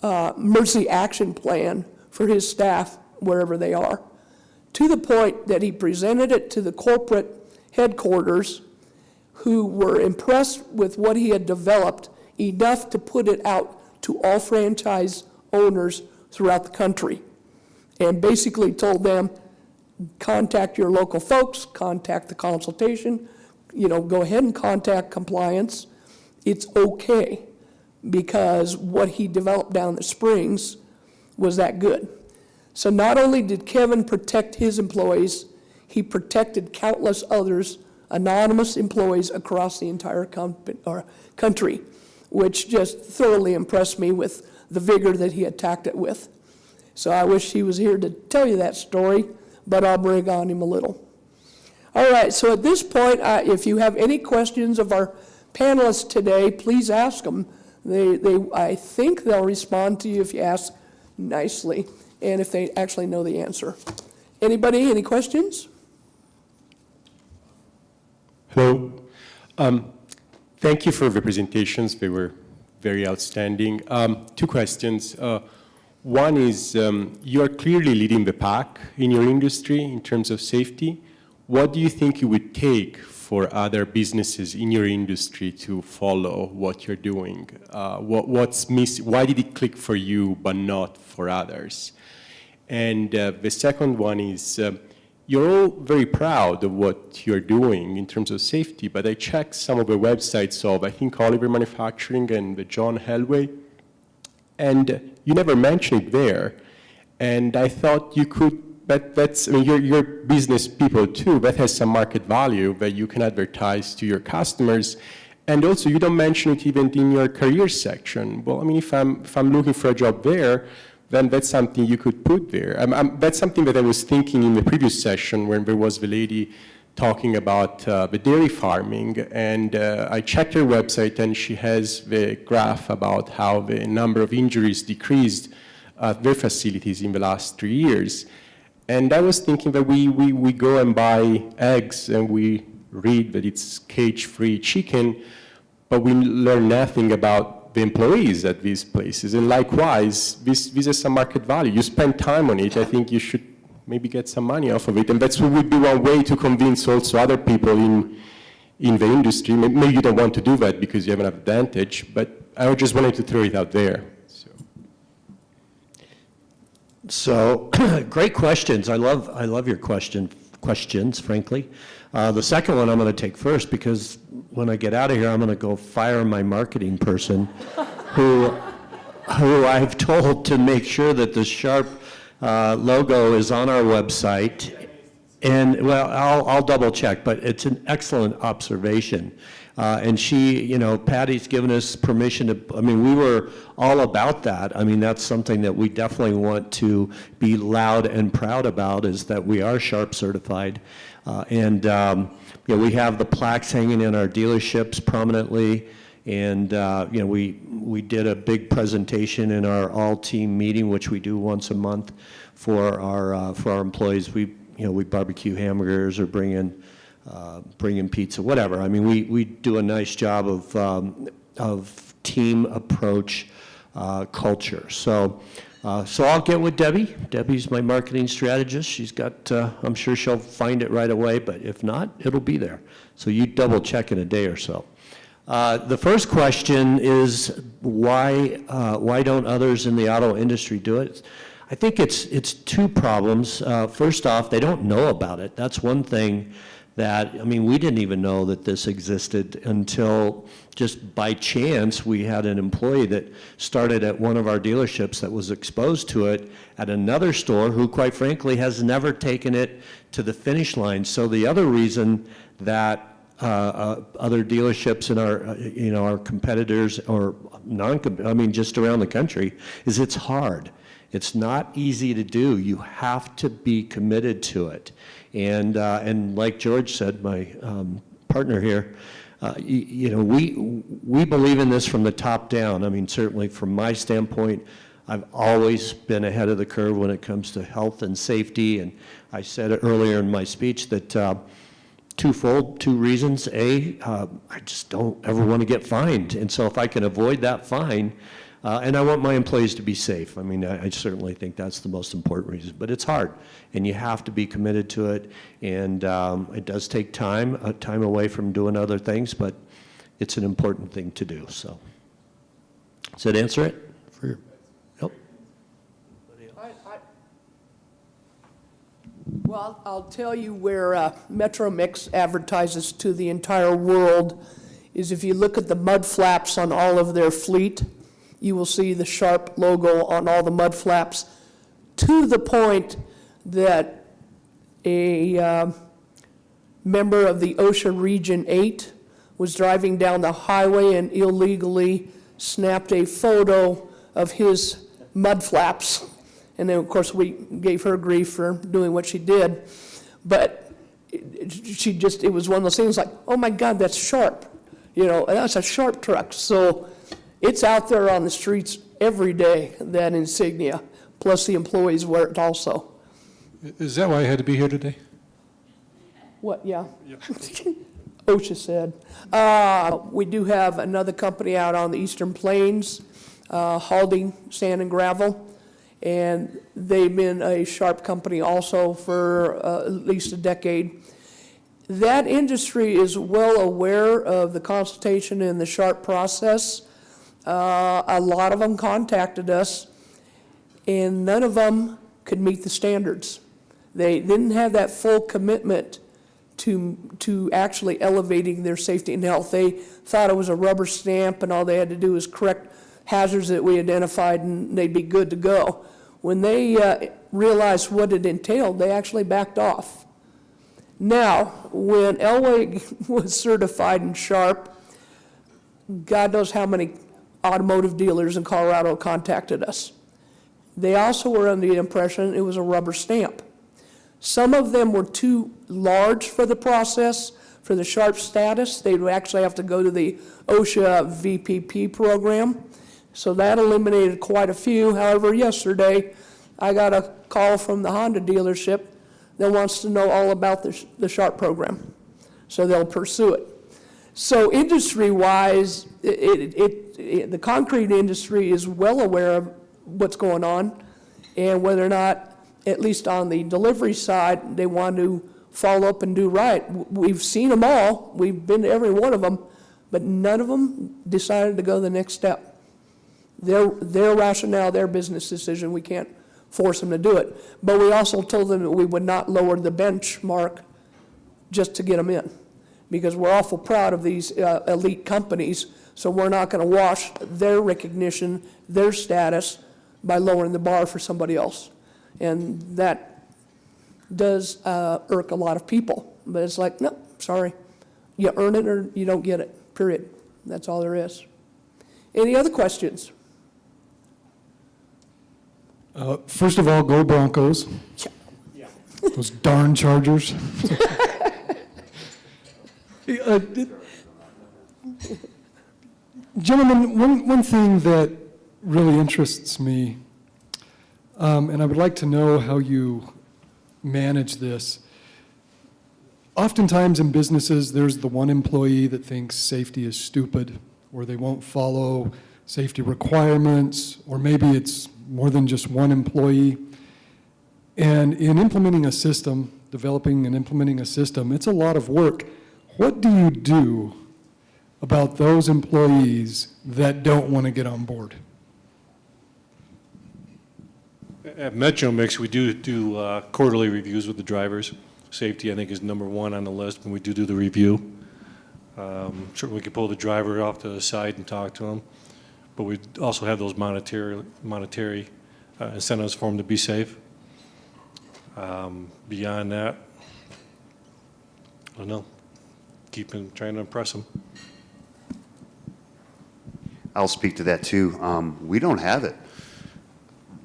emergency action plan for his staff wherever they are, to the point that he presented it to the corporate headquarters, who were impressed with what he had developed enough to put it out to all franchise owners throughout the country, and basically told them, contact your local folks, contact the consultation, go ahead and contact compliance. It's okay, because what he developed down the Springs was that good. So not only did Kevin protect his employees, he protected countless others, anonymous employees across the entire country, which just thoroughly impressed me with the vigor that he attacked it with. So I wish he was here to tell you that story, but I'll bring on him a little. All right, so at this point, if you have any questions of our panelists today, please ask them. I think they'll respond to you if you ask nicely, and if they actually know the answer. Anybody, any questions? Hello. Thank you for the presentations. They were very outstanding. Two questions. One is, you are clearly leading the pack in your industry in terms of safety. What do you think it would take for other businesses in your industry to follow what you're doing? What's missing? Why did it click for you but not for others? And the second one is, you're all very proud of what you're doing in terms of safety, but I checked some of the websites of, I think, Oliver Manufacturing and the John Helway, and you never mention it there. And I thought you could, but that's, I mean, you're business people too, that has some market value that you can advertise to your customers. And also, you don't mention it even in your career section. Well, I mean, if I'm looking for a job there, then that's something you could put there. That's something that I was thinking in the previous session when there was the lady talking about the dairy farming, and I checked her website, and she has the graph about how the number of injuries decreased at their facilities in the last 3 years. And I was thinking that we go and buy eggs, and we read that it's cage-free chicken, but we learn nothing about the employees at these places. And likewise, this has some market value. You spend time on it, I think you should maybe get some money off of it. And that's what would be one way to convince also other people in the industry. Maybe you don't want to do that because you have an advantage, but I just wanted to throw it out there. So great questions. I love your questions, frankly. The second one I'm going to take first, because when I get out of here, I'm going to go fire my marketing person who I've told to make sure that the Sharp logo is on our website. And, well, I'll double check, but it's an excellent observation. And she, Patty's given us permission to, I mean, we were all about that. I mean, that's something that we definitely want to be loud and proud about, is that we are Sharp certified. We have the plaques hanging in our dealerships prominently. And, we did a big presentation in our all-team meeting, which we do once a month for our employees. We barbecue hamburgers or bring in pizza, whatever. I mean, we do a nice job of team approach culture. So I'll get with Debbie. Debbie's my marketing strategist. She's got, I'm sure she'll find it right away, but if not, it'll be there. So you double check in a day or so. The first question is why don't others in the auto industry do it? I think it's two problems. First off, they don't know about it. That's one thing that, I mean, we didn't even know that this existed until just by chance we had an employee that started at one of our dealerships that was exposed to it at another store who, quite frankly, has never taken it to the finish line. So the other reason that other dealerships and our competitors or just around the country is it's hard. It's not easy to do. You have to be committed to it. And like George said, my partner here, we believe in this from the top down. I mean, certainly from my standpoint, I've always been ahead of the curve when it comes to health and safety. And I said it earlier in my speech that two reasons. A, I just don't ever want to get fined. And so if I can avoid that fine, And I want my employees to be safe. I mean, I certainly think that's the most important reason, but it's hard, and you have to be committed to it, and it does take time away from doing other things, but it's an important thing to do, so. Does that answer it? For your, yep. Well, I'll tell you where Metro Mix advertises to the entire world is if you look at the mud flaps on all of their fleet, you will see the Sharp logo on all the mud flaps, to the point that a member of the OSHA Region 8 was driving down the highway and illegally snapped a photo of his mud flaps. And then, of course, we gave her grief for doing what she did. But it was one of those things like, oh my God, that's Sharp. You know, that's a Sharp truck. So it's out there on the streets every day, that insignia, plus the employees wear it also. Is that why I had to be here today? What, yeah? OSHA said. We do have another company out on the Eastern Plains, hauling sand and gravel, and they've been a Sharp company also for at least a decade. That industry is well aware of the consultation and the Sharp process. A lot of them contacted us, and none of them could meet the standards. They didn't have that full commitment to actually elevating their safety and health. They thought it was a rubber stamp and all they had to do was correct hazards that we identified and they'd be good to go. When they realized what it entailed, they actually backed off. Now, when Elway was certified in Sharp, God knows how many automotive dealers in Colorado contacted us. They also were under the impression it was a rubber stamp. Some of them were too large for the process, for the Sharp status. They would actually have to go to the OSHA VPP program. So that eliminated quite a few. However, yesterday, I got a call from the Honda dealership that wants to know all about the Sharp program. So they'll pursue it. So industry-wise, the concrete industry is well aware of what's going on and whether or not, at least on the delivery side, they want to follow up and do right. We've seen them all. We've been to every one of them, but none of them decided to go the next step. Their rationale, their business decision, we can't force them to do it. But we also told them that we would not lower the benchmark just to get them in, because we're awful proud of these elite companies, so we're not going to wash their recognition, their status, by lowering the bar for somebody else. And that does irk a lot of people. But it's like, no, sorry. You earn it or you don't get it, period. That's all there is. Any other questions? First of all, go Broncos. Yeah. Those darn Chargers. Gentlemen, one thing that really interests me, and I would like to know how you manage this. Oftentimes in businesses, there's the one employee that thinks safety is stupid, or they won't follow safety requirements, or maybe it's more than just one employee. And in implementing a system, developing and implementing a system, it's a lot of work. What do you do about those employees that don't want to get on board? At Metro Mix, we do quarterly reviews with the drivers. Safety, I think, is number one on the list when we do the review. Certainly, we can pull the driver off to the side and talk to him, but we also have those monetary incentives for them to be safe. Beyond that, I don't know. Trying to impress them. I'll speak to that too. We don't have it.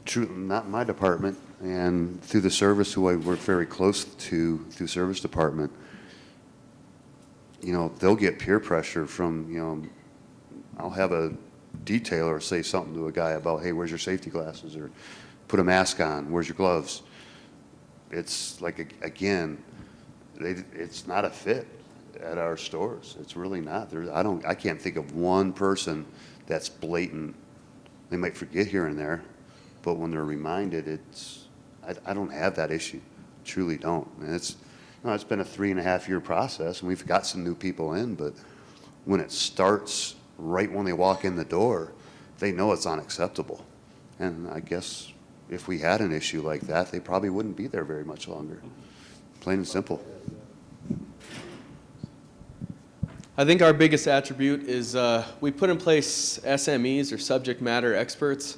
True, not in my department, and through the service, who I work very close to, through service department, you know, they'll get peer pressure from, you know, I'll have a detailer say something to a guy about, hey, where's your safety glasses? Or put a mask on, where's your gloves? It's like, again, it's not a fit at our stores. It's really not. I can't think of one person that's blatant They might forget here and there, but when they're reminded, I don't have that issue, truly don't. And it's been a 3.5-year process, and we've got some new people in, but when it starts right when they walk in the door, they know it's unacceptable. And I guess if we had an issue like that, they probably wouldn't be there very much longer. Plain and simple. I think our biggest attribute is we put in place SMEs, or subject matter experts.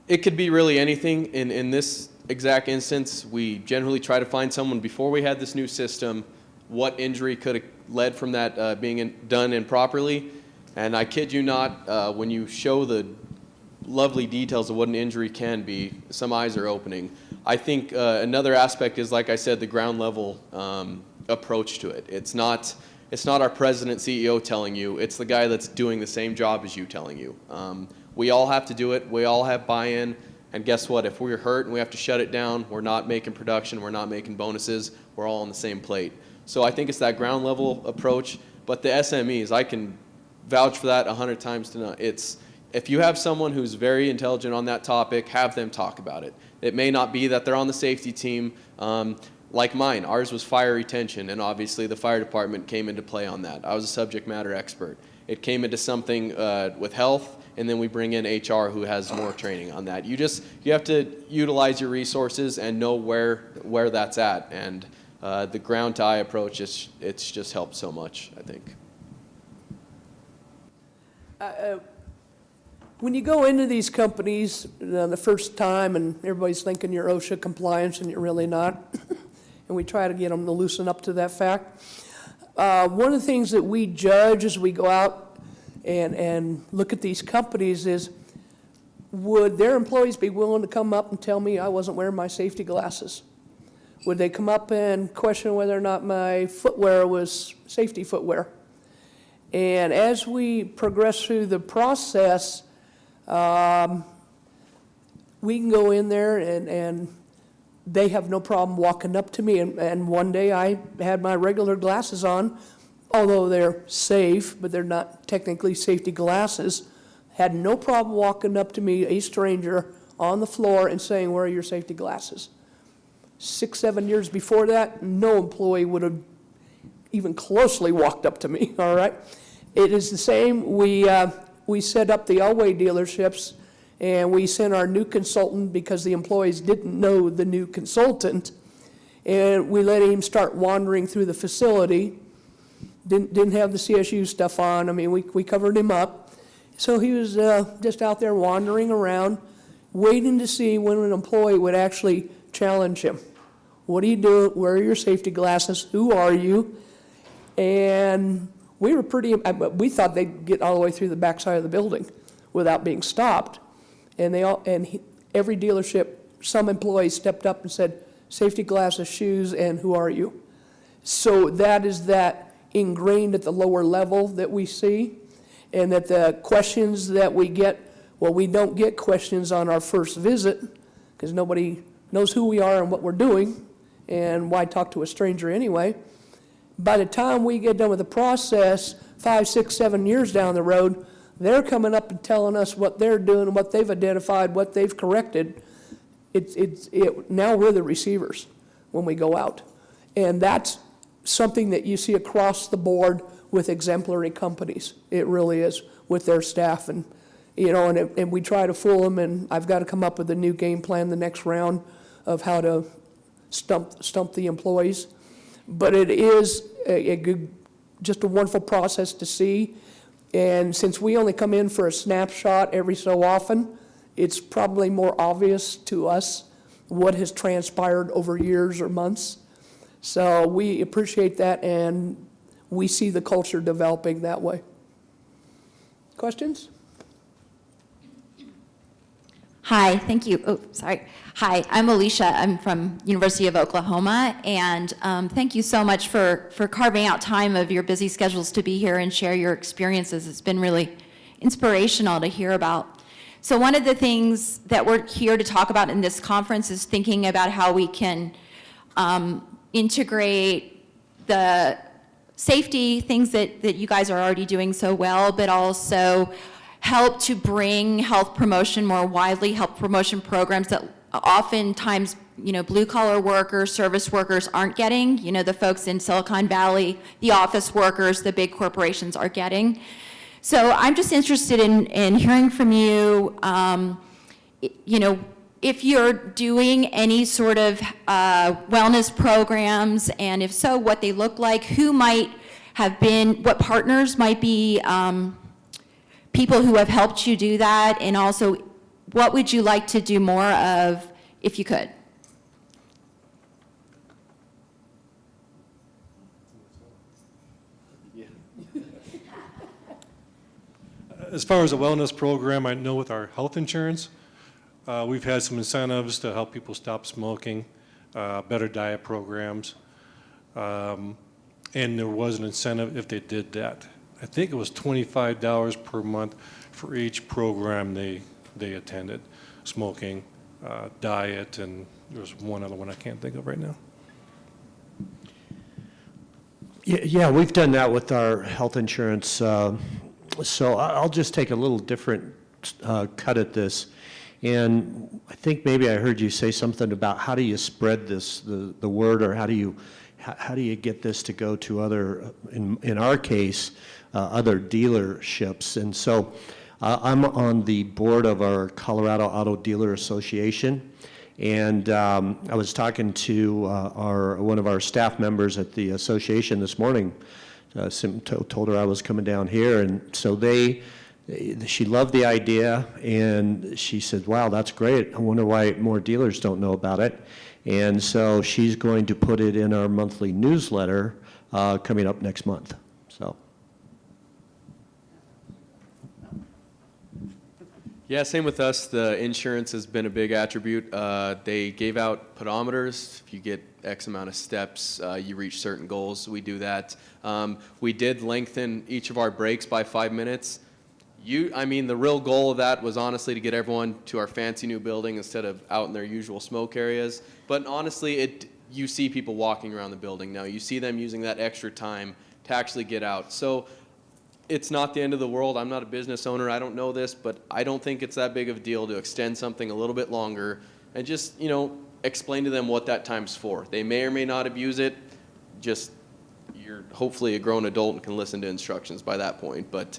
It could be really anything. In this exact instance, we generally try to find someone before we had this new system, what injury could have led from that being done improperly. And I kid you not, when you show the lovely details of what an injury can be, some eyes are opening. I think another aspect is, like I said, the ground level approach to it. It's not our president, CEO telling you, it's the guy that's doing the same job as you telling you. We all have to do it, we all have buy-in, and guess what? If we're hurt and we have to shut it down, we're not making production, we're not making bonuses, we're all on the same plate. So I think it's that ground level approach, but the SMEs, I can vouch for that 100 times to none. If you have someone who's very intelligent on that topic, have them talk about it. It may not be that they're on the safety team, like mine. Ours was fire retention, and obviously the fire department came into play on that. I was a subject matter expert. It came into something with health, and then we bring in HR who has more training on that. You have to utilize your resources and know where that's at, and the ground to eye approach, it's just helped so much, I think. When you go into these companies the first time and everybody's thinking you're OSHA compliance and you're really not, and we try to get them to loosen up to that fact. One of the things that we judge as we go out and look at these companies is, would their employees be willing to come up and tell me I wasn't wearing my safety glasses? Would they come up and question whether or not my footwear was safety footwear? And as we progress through the process, we can go in there and they have no problem walking up to me. And one day I had my regular glasses on, although they're safe, but they're not technically safety glasses. Had no problem walking up to me, a stranger, on the floor and saying, "Where are your safety glasses?" 6, 7 years before that, no employee would have even closely walked up to me, all right? It is the same. We set up the Elway dealerships, and we sent our new consultant because the employees didn't know the new consultant, and we let him start wandering through the facility. Didn't have the CSU stuff on. I mean, we covered him up. So he was just out there wandering around, waiting to see when an employee would actually challenge him. What are you doing? Where are your safety glasses? Who are you? And we thought they'd get all the way through the backside of the building without being stopped. And every dealership, some employees stepped up and said, "Safety glasses, shoes, and who are you?" So that is that ingrained at the lower level that we see, and that the questions that we get, well, we don't get questions on our first visit because nobody knows who we are and what we're doing, and why talk to a stranger anyway. By the time we get done with the process, 5, 6, 7 years down the road, they're coming up and telling us what they're doing, what they've identified, what they've corrected. Now we're the receivers when we go out. And that's something that you see across the board with exemplary companies. It really is, with their staff. And we try to fool them, and I've got to come up with a new game plan the next round of how to stump the employees. But it is just a wonderful process to see. And since we only come in for a snapshot every so often, it's probably more obvious to us what has transpired over years or months. So we appreciate that, and we see the culture developing that way. Questions? Hi, thank you. Oh, sorry. Hi, I'm Alicia. I'm from University of Oklahoma, and thank you so much for carving out time of your busy schedules to be here and share your experiences. It's been really inspirational to hear about. So one of the things that we're here to talk about in this conference is thinking about how we can integrate the safety things that you guys are already doing so well, but also help to bring health promotion more widely, health promotion programs that oftentimes, blue collar workers, service workers aren't getting, the folks in Silicon Valley, the office workers, the big corporations are getting. So I'm just interested in hearing from you, if you're doing any sort of wellness programs, and if so, what they look like, who might have been, what partners might be people who have helped you do that, and also what would you like to do more of if you could? As far as a wellness program, I know with our health insurance, we've had some incentives to help people stop smoking, better diet programs, and there was an incentive if they did that. I think it was $25 per month for each program they attended, smoking, diet, and there was one other one I can't think of right now. Yeah, we've done that with our health insurance. So I'll just take a little different cut at this. And I think maybe I heard you say something about how do you spread this, the word, or how do you get this to go to other, in our case, other dealerships. And so I'm on the board of our Colorado Auto Dealer Association. And I was talking to one of our staff members at the association this morning. Told her I was coming down here, and so she loved the idea, and she said, wow, that's great. I wonder why more dealers don't know about it. And so she's going to put it in our monthly newsletter coming up next month. So. Yeah, same with us. The insurance has been a big attribute. They gave out pedometers. If you get X amount of steps, you reach certain goals. We do that. We did lengthen each of our breaks by 5 minutes. The real goal of that was honestly to get everyone to our fancy new building instead of out in their usual smoke areas. But honestly, you see people walking around the building now. You see them using that extra time to actually get out. So it's not the end of the world. I'm not a business owner. I don't know this, but I don't think it's that big of a deal to extend something a little bit longer and just, explain to them what that time's for. They may or may not abuse it. Just, you're hopefully a grown adult and can listen to instructions by that point. But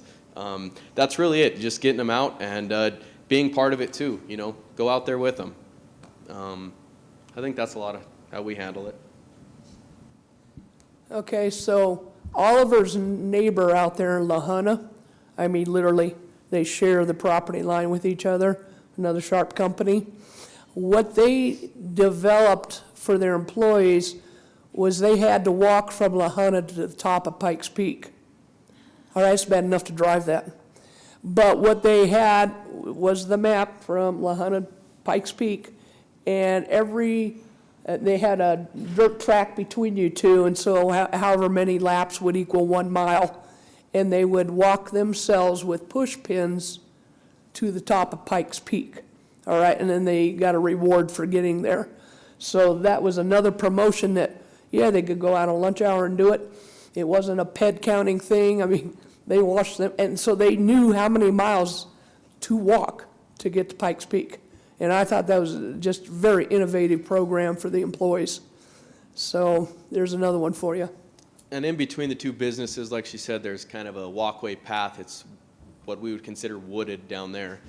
that's really it. Just getting them out and being part of it too. Go out there with them. I think that's a lot of how we handle it. Okay, so Oliver's neighbor out there in La Junta, literally, they share the property line with each other, another sharp company. What they developed for their employees was they had to walk from La Junta to the top of Pikes Peak. All right, it's bad enough to drive that. But what they had was the map from La Junta, Pikes Peak, and they had a dirt track between you two, and so however many laps would equal 1 mile. And they would walk themselves with push pins to the top of Pikes Peak. All right, and then they got a reward for getting there. So that was another promotion that, they could go out on lunch hour and do it. It wasn't a ped counting thing. They watched them, and so they knew how many miles to walk to get to Pikes Peak. And I thought that was just a very innovative program for the employees. So there's another one for you. And in between the two businesses, like she said, there's kind of a walkway path. It's what we would consider wooded down there.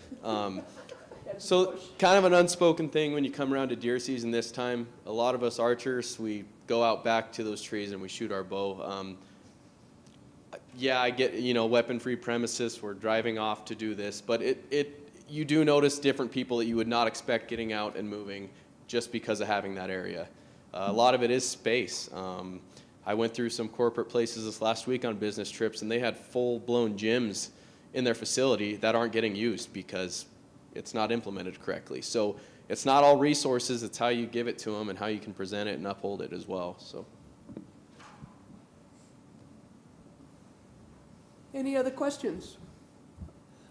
So kind of an unspoken thing when you come around to deer season this time. A lot of us archers, we go out back to those trees and we shoot our bow. I get, weapon-free premises. We're driving off to do this. But you do notice different people that you would not expect getting out and moving just because of having that area. A lot of it is space. I went through some corporate places this last week on business trips, and they had full-blown gyms in their facility that aren't getting used because it's not implemented correctly. So it's not all resources. It's how you give it to them and how you can present it and uphold it as well. So. Any other questions?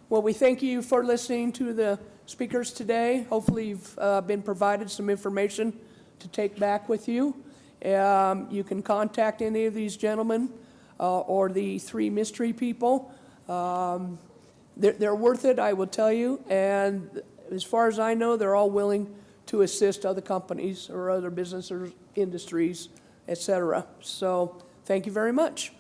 Well, we thank you for listening to the speakers today. Hopefully you've been provided some information to take back with you. You can contact any of these gentlemen or the 3 mystery people. they're worth it, I will tell you, and as far as I know, they're all willing to assist other companies or other businesses, industries, et cetera. So, thank you very much.